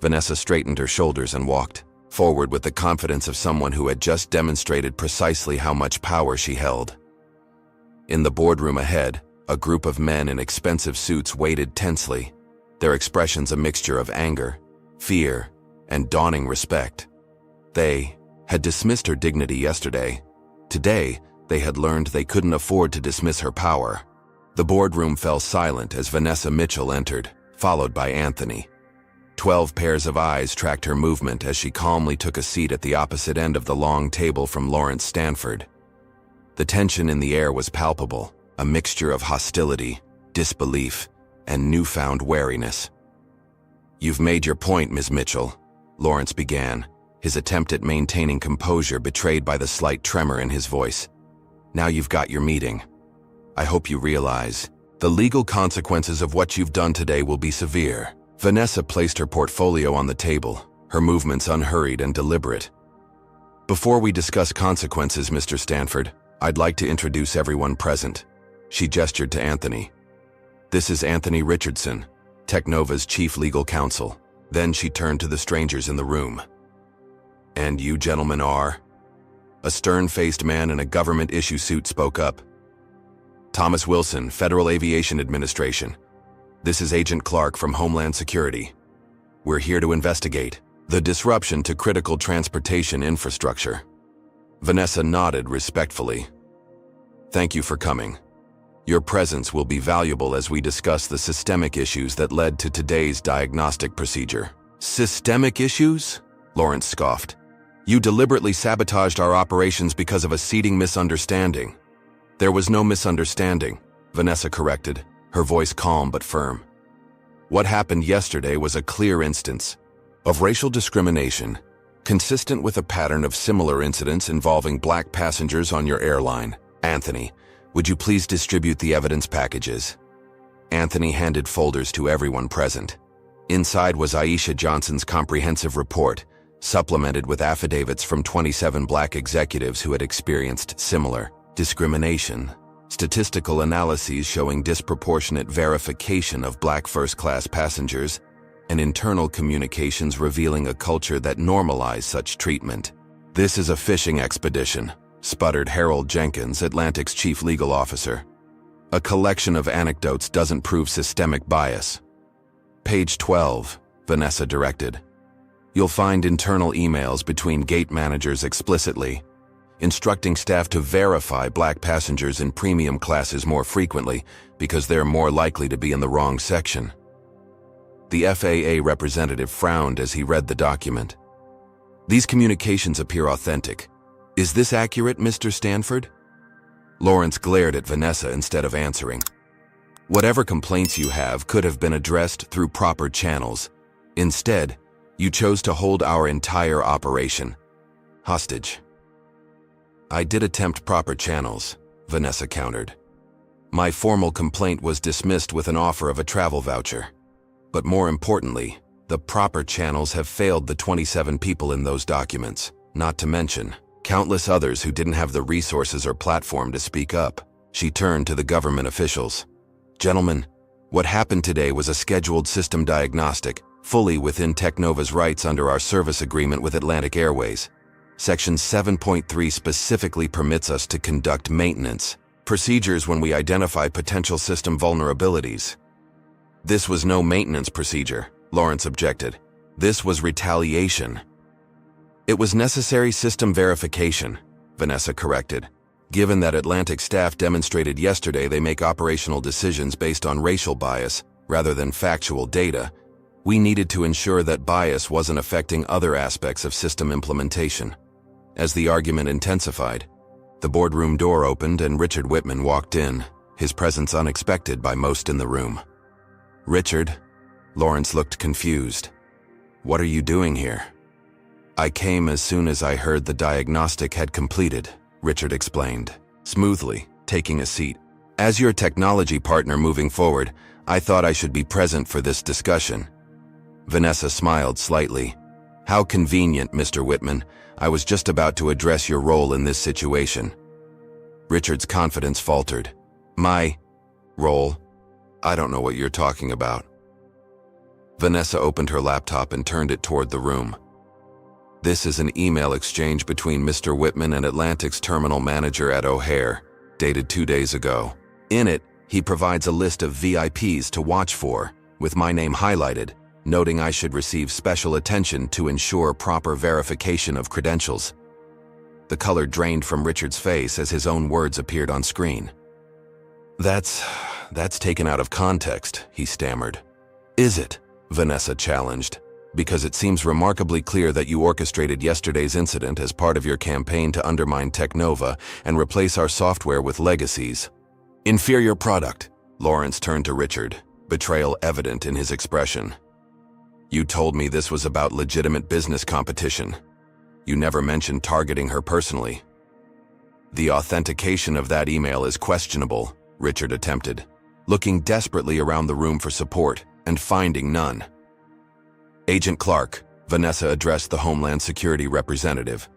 Vanessa straightened her shoulders and walked forward with the confidence of someone who had just demonstrated precisely how much power she held. In the boardroom ahead, a group of men in expensive suits waited tensely, their expressions a mixture of anger, fear, and dawning respect. They had dismissed her dignity yesterday. Today, they had learned they couldn't afford to dismiss her power. The boardroom fell silent as Vanessa Mitchell entered, followed by Anthony. 12 pairs of eyes tracked her movement as she calmly took a seat at the opposite end of the long table from Lawrence Stanford. The tension in the air was palpable, a mixture of hostility, disbelief, and newfound wariness. You've made your point, Ms. Mitchell, Lawrence began, his attempt at maintaining composure betrayed by the slight tremor in his voice. Now you've got your meeting. I hope you realize the legal consequences of what you've done today will be severe. Vanessa placed her portfolio on the table, her movements unhurried and deliberate. Before we discuss consequences, Mr. Stanford, I'd like to introduce everyone present. She gestured to Anthony. This is Anthony Richardson, Technova's chief legal counsel. Then she turned to the strangers in the room. And you gentlemen are? A stern-faced man in a government-issue suit spoke up. Thomas Wilson, Federal Aviation Administration. This is Agent Clark from Homeland Security. We're here to investigate the disruption to critical transportation infrastructure. Vanessa nodded respectfully. Thank you for coming. Your presence will be valuable as we discuss the systemic issues that led to today's diagnostic procedure. Systemic issues? Lawrence scoffed. You deliberately sabotaged our operations because of a seating misunderstanding. There was no misunderstanding, Vanessa corrected, her voice calm but firm. What happened yesterday was a clear instance of racial discrimination, consistent with a pattern of similar incidents involving black passengers on your airline. Anthony, would you please distribute the evidence packages? Anthony handed folders to everyone present. Inside was Aisha Johnson's comprehensive report, supplemented with affidavits from 27 black executives who had experienced similar discrimination, statistical analyses showing disproportionate verification of black first-class passengers, and internal communications revealing a culture that normalized such treatment. This is a fishing expedition, sputtered Harold Jenkins, Atlantic's chief legal officer. A collection of anecdotes doesn't prove systemic bias. Page 12, Vanessa directed. You'll find internal emails between gate managers explicitly, instructing staff to verify black passengers in premium classes more frequently because they're more likely to be in the wrong section. The FAA representative frowned as he read the document. These communications appear authentic. Is this accurate, Mr. Stanford? Lawrence glared at Vanessa instead of answering. Whatever complaints you have could have been addressed through proper channels. Instead, you chose to hold our entire operation hostage. I did attempt proper channels, Vanessa countered. My formal complaint was dismissed with an offer of a travel voucher. But more importantly, the proper channels have failed the 27 people in those documents, not to mention countless others who didn't have the resources or platform to speak up. She turned to the government officials. Gentlemen, what happened today was a scheduled system diagnostic, fully within Technova's rights under our service agreement with Atlantic Airways. Section 7.3 specifically permits us to conduct maintenance procedures when we identify potential system vulnerabilities. This was no maintenance procedure, Lawrence objected. This was retaliation. It was necessary system verification, Vanessa corrected. Given that Atlantic staff demonstrated yesterday they make operational decisions based on racial bias rather than factual data, we needed to ensure that bias wasn't affecting other aspects of system implementation. As the argument intensified, the boardroom door opened and Richard Whitman walked in, his presence unexpected by most in the room. Richard, Lawrence looked confused. What are you doing here? I came as soon as I heard the diagnostic had completed, Richard explained, smoothly, taking a seat. As your technology partner moving forward, I thought I should be present for this discussion. Vanessa smiled slightly. How convenient, Mr. Whitman. I was just about to address your role in this situation. Richard's confidence faltered. My role? I don't know what you're talking about. Vanessa opened her laptop and turned it toward the room. This is an email exchange between Mr. Whitman and Atlantic's terminal manager at O'Hare, dated 2 days ago. In it, he provides a list of VIPs to watch for, with my name highlighted, noting I should receive special attention to ensure proper verification of credentials. The color drained from Richard's face as his own words appeared on screen. That's taken out of context, he stammered. Is it? Vanessa challenged. Because it seems remarkably clear that you orchestrated yesterday's incident as part of your campaign to undermine Technova and replace our software with legacies. Inferior product. Lawrence turned to Richard, betrayal evident in his expression. You told me this was about legitimate business competition. You never mentioned targeting her personally. The authentication of that email is questionable, Richard attempted, looking desperately around the room for support and finding none. Agent Clark, Vanessa addressed the Homeland Security representative.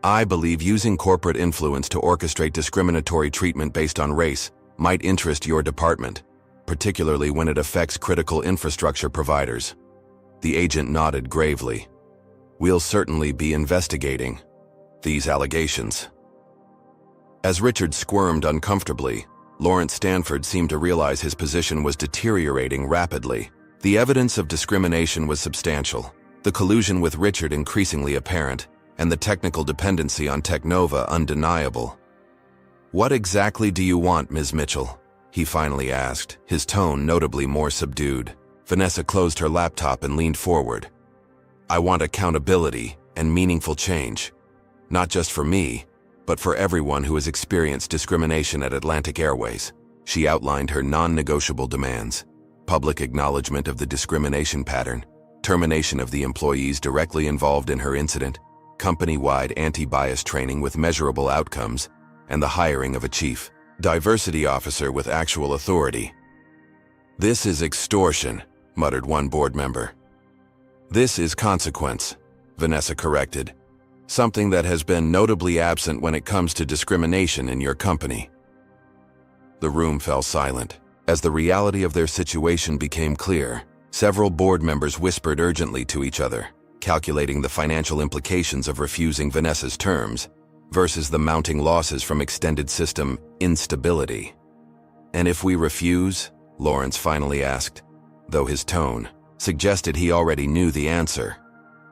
I believe using corporate influence to orchestrate discriminatory treatment based on race might interest your department, particularly when it affects critical infrastructure providers. The agent nodded gravely. We'll certainly be investigating these allegations. As Richard squirmed uncomfortably, Lawrence Stanford seemed to realize his position was deteriorating rapidly. The evidence of discrimination was substantial, the collusion with Richard increasingly apparent, and the technical dependency on Technova undeniable. What exactly do you want, Ms. Mitchell? He finally asked, his tone notably more subdued. Vanessa closed her laptop and leaned forward. I want accountability and meaningful change, not just for me, but for everyone who has experienced discrimination at Atlantic Airways. She outlined her non-negotiable demands. Public acknowledgement of the discrimination pattern, termination of the employees directly involved in her incident, company-wide anti-bias training with measurable outcomes, and the hiring of a chief diversity officer with actual authority. This is extortion, muttered one board member. This is consequence, Vanessa corrected, something that has been notably absent when it comes to discrimination in your company. The room fell silent. As the reality of their situation became clear, several board members whispered urgently to each other, calculating the financial implications of refusing Vanessa's terms versus the mounting losses from extended system instability. And if we refuse? Lawrence finally asked, though his tone suggested he already knew the answer.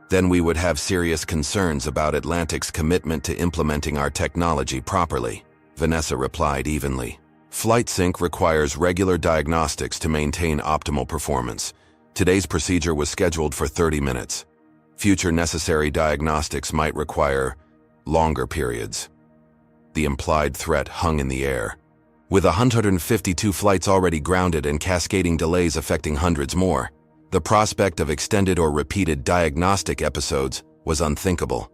Then we would have serious concerns about Atlantic's commitment to implementing our technology properly, Vanessa replied evenly. FlightSync requires regular diagnostics to maintain optimal performance. Today's procedure was scheduled for 30 minutes. Future necessary diagnostics might require longer periods. The implied threat hung in the air. With 152 flights already grounded and cascading delays affecting hundreds more, the prospect of extended or repeated diagnostic episodes was unthinkable.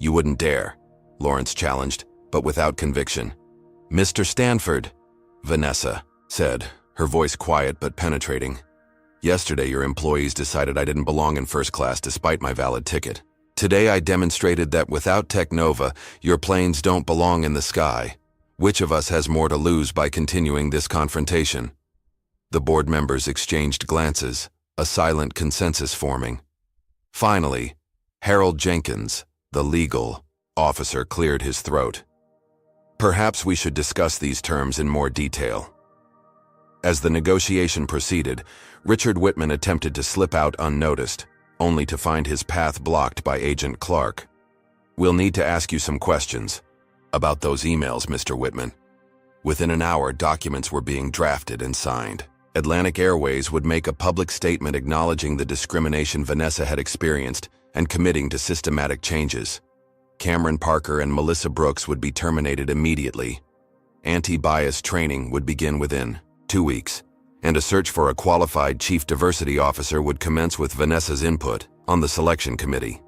You wouldn't dare, Lawrence challenged, but without conviction. Mr. Stanford, Vanessa said, her voice quiet but penetrating. Yesterday your employees decided I didn't belong in first class despite my valid ticket. Today I demonstrated that without Technova, your planes don't belong in the sky. Which of us has more to lose by continuing this confrontation? The board members exchanged glances, a silent consensus forming. Finally, Harold Jenkins, the legal officer, cleared his throat. Perhaps we should discuss these terms in more detail. As the negotiation proceeded, Richard Whitman attempted to slip out unnoticed, only to find his path blocked by Agent Clark. We'll need to ask you some questions about those emails, Mr. Whitman. Within an hour, documents were being drafted and signed. Atlantic Airways would make a public statement acknowledging the discrimination Vanessa had experienced and committing to systematic changes. Cameron Parker and Melissa Brooks would be terminated immediately. Anti-bias training would begin within 2 weeks, and a search for a qualified chief diversity officer would commence with Vanessa's input on the selection committee.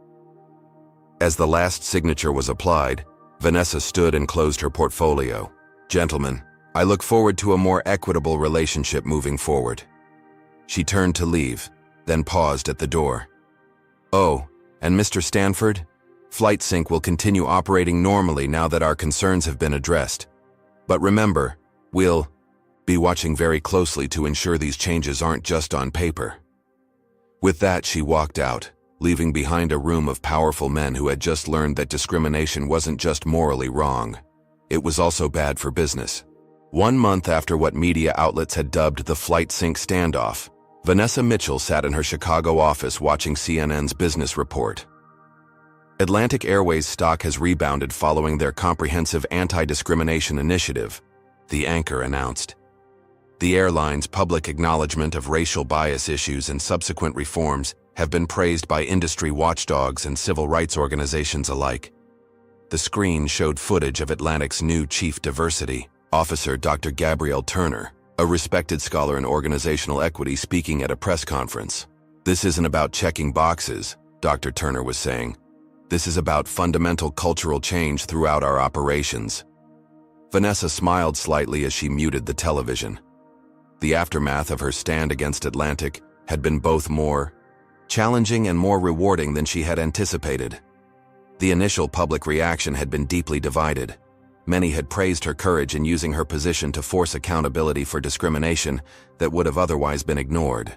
As the last signature was applied, Vanessa stood and closed her portfolio. Gentlemen, I look forward to a more equitable relationship moving forward. She turned to leave, then paused at the door. Oh, and Mr. Stanford? FlightSync will continue operating normally now that our concerns have been addressed. But remember, we'll be watching very closely to ensure these changes aren't just on paper. With that, she walked out, leaving behind a room of powerful men who had just learned that discrimination wasn't just morally wrong. It was also bad for business. 1 month after what media outlets had dubbed the FlightSync standoff, Vanessa Mitchell sat in her Chicago office watching CNN's business report. Atlantic Airways stock has rebounded following their comprehensive anti-discrimination initiative, the anchor announced. The airline's public acknowledgement of racial bias issues and subsequent reforms have been praised by industry watchdogs and civil rights organizations alike. The screen showed footage of Atlantic's new chief diversity officer, Dr. Gabrielle Turner, a respected scholar in organizational equity, speaking at a press conference. This isn't about checking boxes, Dr. Turner was saying. This is about fundamental cultural change throughout our operations. Vanessa smiled slightly as she muted the television. The aftermath of her stand against Atlantic had been both more challenging and more rewarding than she had anticipated. The initial public reaction had been deeply divided. Many had praised her courage in using her position to force accountability for discrimination that would have otherwise been ignored.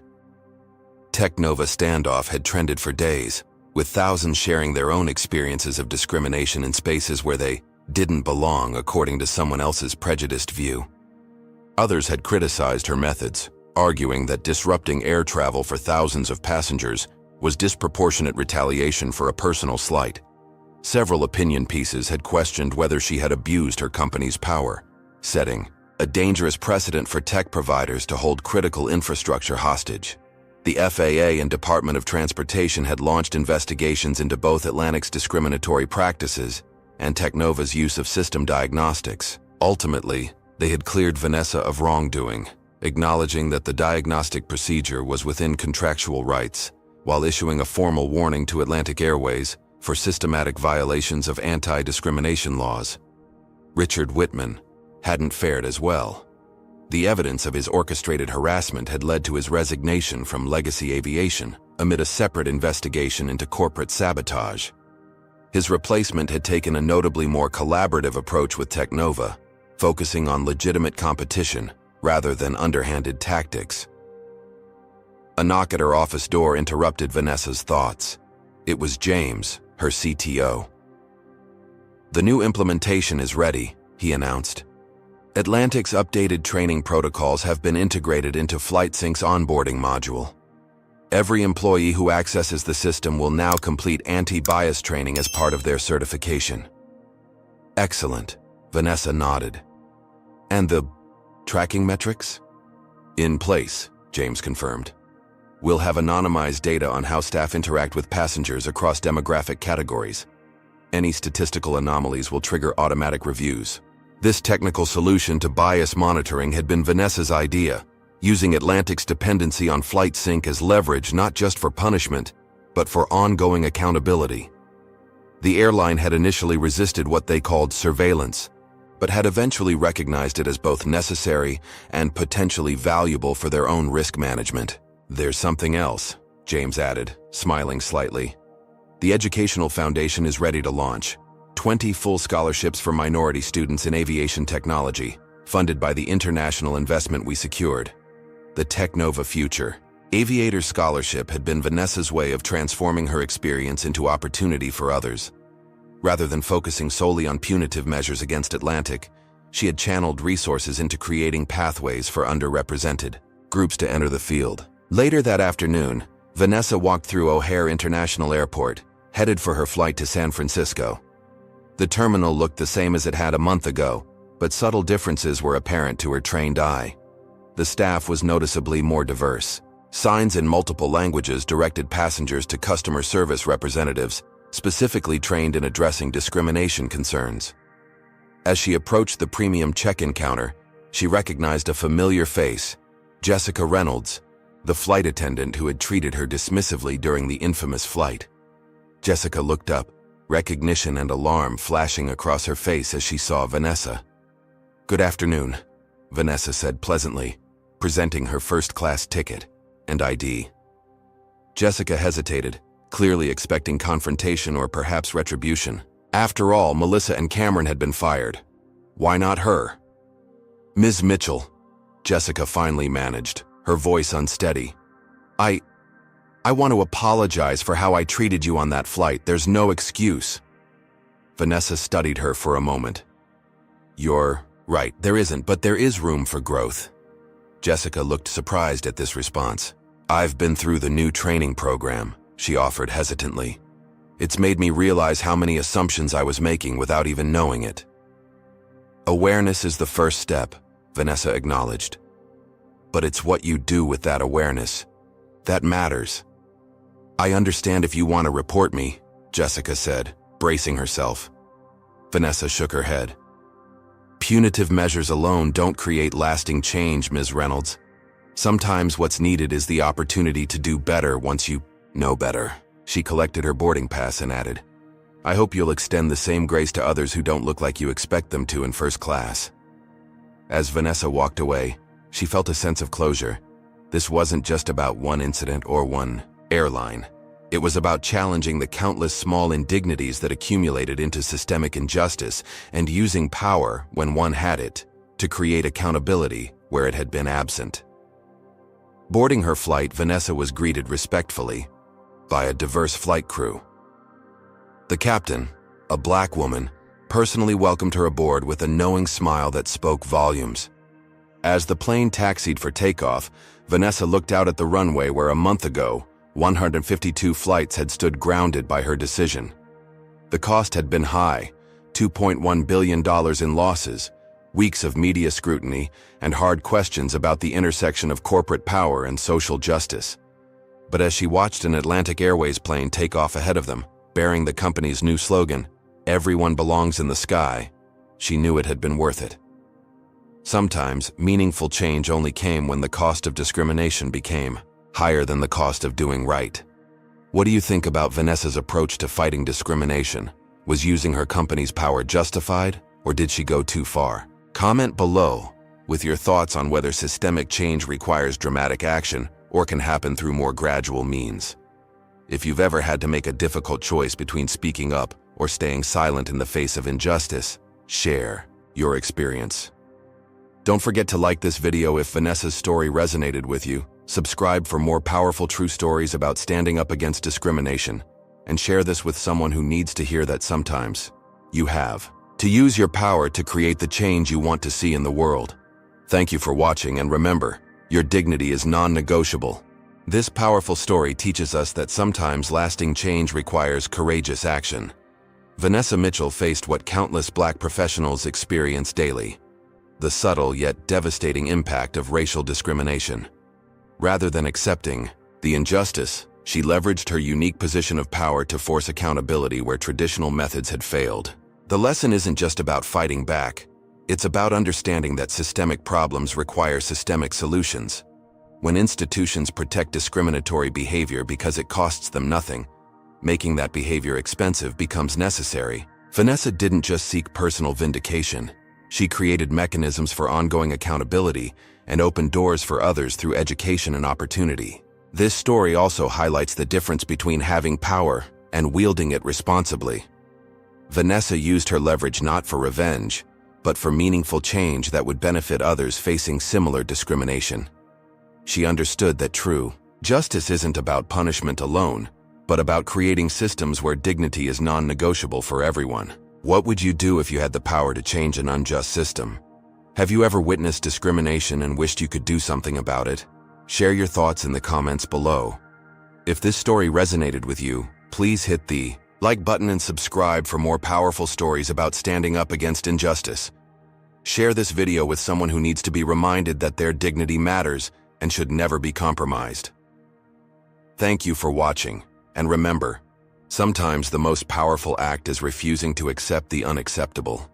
Technova standoff had trended for days, with thousands sharing their own experiences of discrimination in spaces where they didn't belong according to someone else's prejudiced view. Others had criticized her methods, arguing that disrupting air travel for thousands of passengers was disproportionate retaliation for a personal slight. Several opinion pieces had questioned whether she had abused her company's power, setting a dangerous precedent for tech providers to hold critical infrastructure hostage. The FAA and Department of Transportation had launched investigations into both Atlantic's discriminatory practices and Technova's use of system diagnostics. Ultimately, they had cleared Vanessa of wrongdoing, acknowledging that the diagnostic procedure was within contractual rights, while issuing a formal warning to Atlantic Airways for systematic violations of anti-discrimination laws. Richard Whitman hadn't fared as well. The evidence of his orchestrated harassment had led to his resignation from Legacy Aviation amid a separate investigation into corporate sabotage. His replacement had taken a notably more collaborative approach with Technova, focusing on legitimate competition rather than underhanded tactics. A knock at her office door interrupted Vanessa's thoughts. It was James, her CTO. "The new implementation is ready," he announced. "Atlantic's updated training protocols have been integrated into FlightSync's onboarding module." Every employee who accesses the system will now complete anti-bias training as part of their certification. Excellent, Vanessa nodded. And the tracking metrics? In place, James confirmed. We'll have anonymized data on how staff interact with passengers across demographic categories. Any statistical anomalies will trigger automatic reviews. This technical solution to bias monitoring had been Vanessa's idea, using Atlantic's dependency on flight sync as leverage not just for punishment, but for ongoing accountability. The airline had initially resisted what they called surveillance, but had eventually recognized it as both necessary and potentially valuable for their own risk management. There's something else, James added, smiling slightly. The Educational Foundation is ready to launch 20 full scholarships for minority students in aviation technology, funded by the international investment we secured. The Technova Future Aviator Scholarship had been Vanessa's way of transforming her experience into opportunity for others. Rather than focusing solely on punitive measures against Atlantic, she had channeled resources into creating pathways for underrepresented groups to enter the field. Later that afternoon, Vanessa walked through O'Hare International Airport, headed for her flight to San Francisco. The terminal looked the same as it had a month ago, but subtle differences were apparent to her trained eye. The staff was noticeably more diverse. Signs in multiple languages directed passengers to customer service representatives, specifically trained in addressing discrimination concerns. As she approached the premium check-in counter, she recognized a familiar face, Jessica Reynolds, the flight attendant who had treated her dismissively during the infamous flight. Jessica looked up, recognition and alarm flashing across her face as she saw Vanessa. "Good afternoon," Vanessa said pleasantly, presenting her first-class ticket and ID. Jessica hesitated, clearly expecting confrontation or perhaps retribution. After all, Melissa and Cameron had been fired. Why not her? "Ms. Mitchell," Jessica finally managed, her voice unsteady. I want to apologize for how I treated you on that flight. There's no excuse." Vanessa studied her for a moment. "You're right, there isn't, but there is room for growth." Jessica looked surprised at this response. "I've been through the new training program," she offered hesitantly. "It's made me realize how many assumptions I was making without even knowing it." "Awareness is the first step," Vanessa acknowledged. "But it's what you do with that awareness that matters." "I understand if you want to report me," Jessica said, bracing herself. Vanessa shook her head. "Punitive measures alone don't create lasting change, Ms. Reynolds. Sometimes what's needed is the opportunity to do better once you know better." She collected her boarding pass and added, "I hope you'll extend the same grace to others who don't look like you expect them to in first class." As Vanessa walked away, she felt a sense of closure. This wasn't just about one incident or one airline. It was about challenging the countless small indignities that accumulated into systemic injustice and using power, when one had it, to create accountability where it had been absent. Boarding her flight, Vanessa was greeted respectfully by a diverse flight crew. The captain, a black woman, personally welcomed her aboard with a knowing smile that spoke volumes. As the plane taxied for takeoff, Vanessa looked out at the runway where a month ago, 152 flights had stood grounded by her decision. The cost had been high, $2.1 billion in losses, weeks of media scrutiny, and hard questions about the intersection of corporate power and social justice. But as she watched an Atlantic Airways plane take off ahead of them, bearing the company's new slogan, "Everyone belongs in the sky," she knew it had been worth it. Sometimes, meaningful change only came when the cost of discrimination became higher than the cost of doing right. What do you think about Vanessa's approach to fighting discrimination? Was using her company's power justified, or did she go too far? Comment below with your thoughts on whether systemic change requires dramatic action or can happen through more gradual means. If you've ever had to make a difficult choice between speaking up or staying silent in the face of injustice, share your experience. Don't forget to like this video if Vanessa's story resonated with you, subscribe for more powerful true stories about standing up against discrimination, and share this with someone who needs to hear that sometimes you have to use your power to create the change you want to see in the world. Thank you for watching, and remember, your dignity is non-negotiable. This powerful story teaches us that sometimes lasting change requires courageous action. Vanessa Mitchell faced what countless Black professionals experience daily: the subtle yet devastating impact of racial discrimination. Rather than accepting the injustice, she leveraged her unique position of power to force accountability where traditional methods had failed. The lesson isn't just about fighting back. It's about understanding that systemic problems require systemic solutions. When institutions protect discriminatory behavior because it costs them nothing, making that behavior expensive becomes necessary. Vanessa didn't just seek personal vindication. She created mechanisms for ongoing accountability and opened doors for others through education and opportunity. This story also highlights the difference between having power and wielding it responsibly. Vanessa used her leverage not for revenge, but for meaningful change that would benefit others facing similar discrimination. She understood that true justice isn't about punishment alone, but about creating systems where dignity is non-negotiable for everyone. What would you do if you had the power to change an unjust system? Have you ever witnessed discrimination and wished you could do something about it? Share your thoughts in the comments below. If this story resonated with you, please hit the like button and subscribe for more powerful stories about standing up against injustice. Share this video with someone who needs to be reminded that their dignity matters and should never be compromised. Thank you for watching, and remember, sometimes the most powerful act is refusing to accept the unacceptable.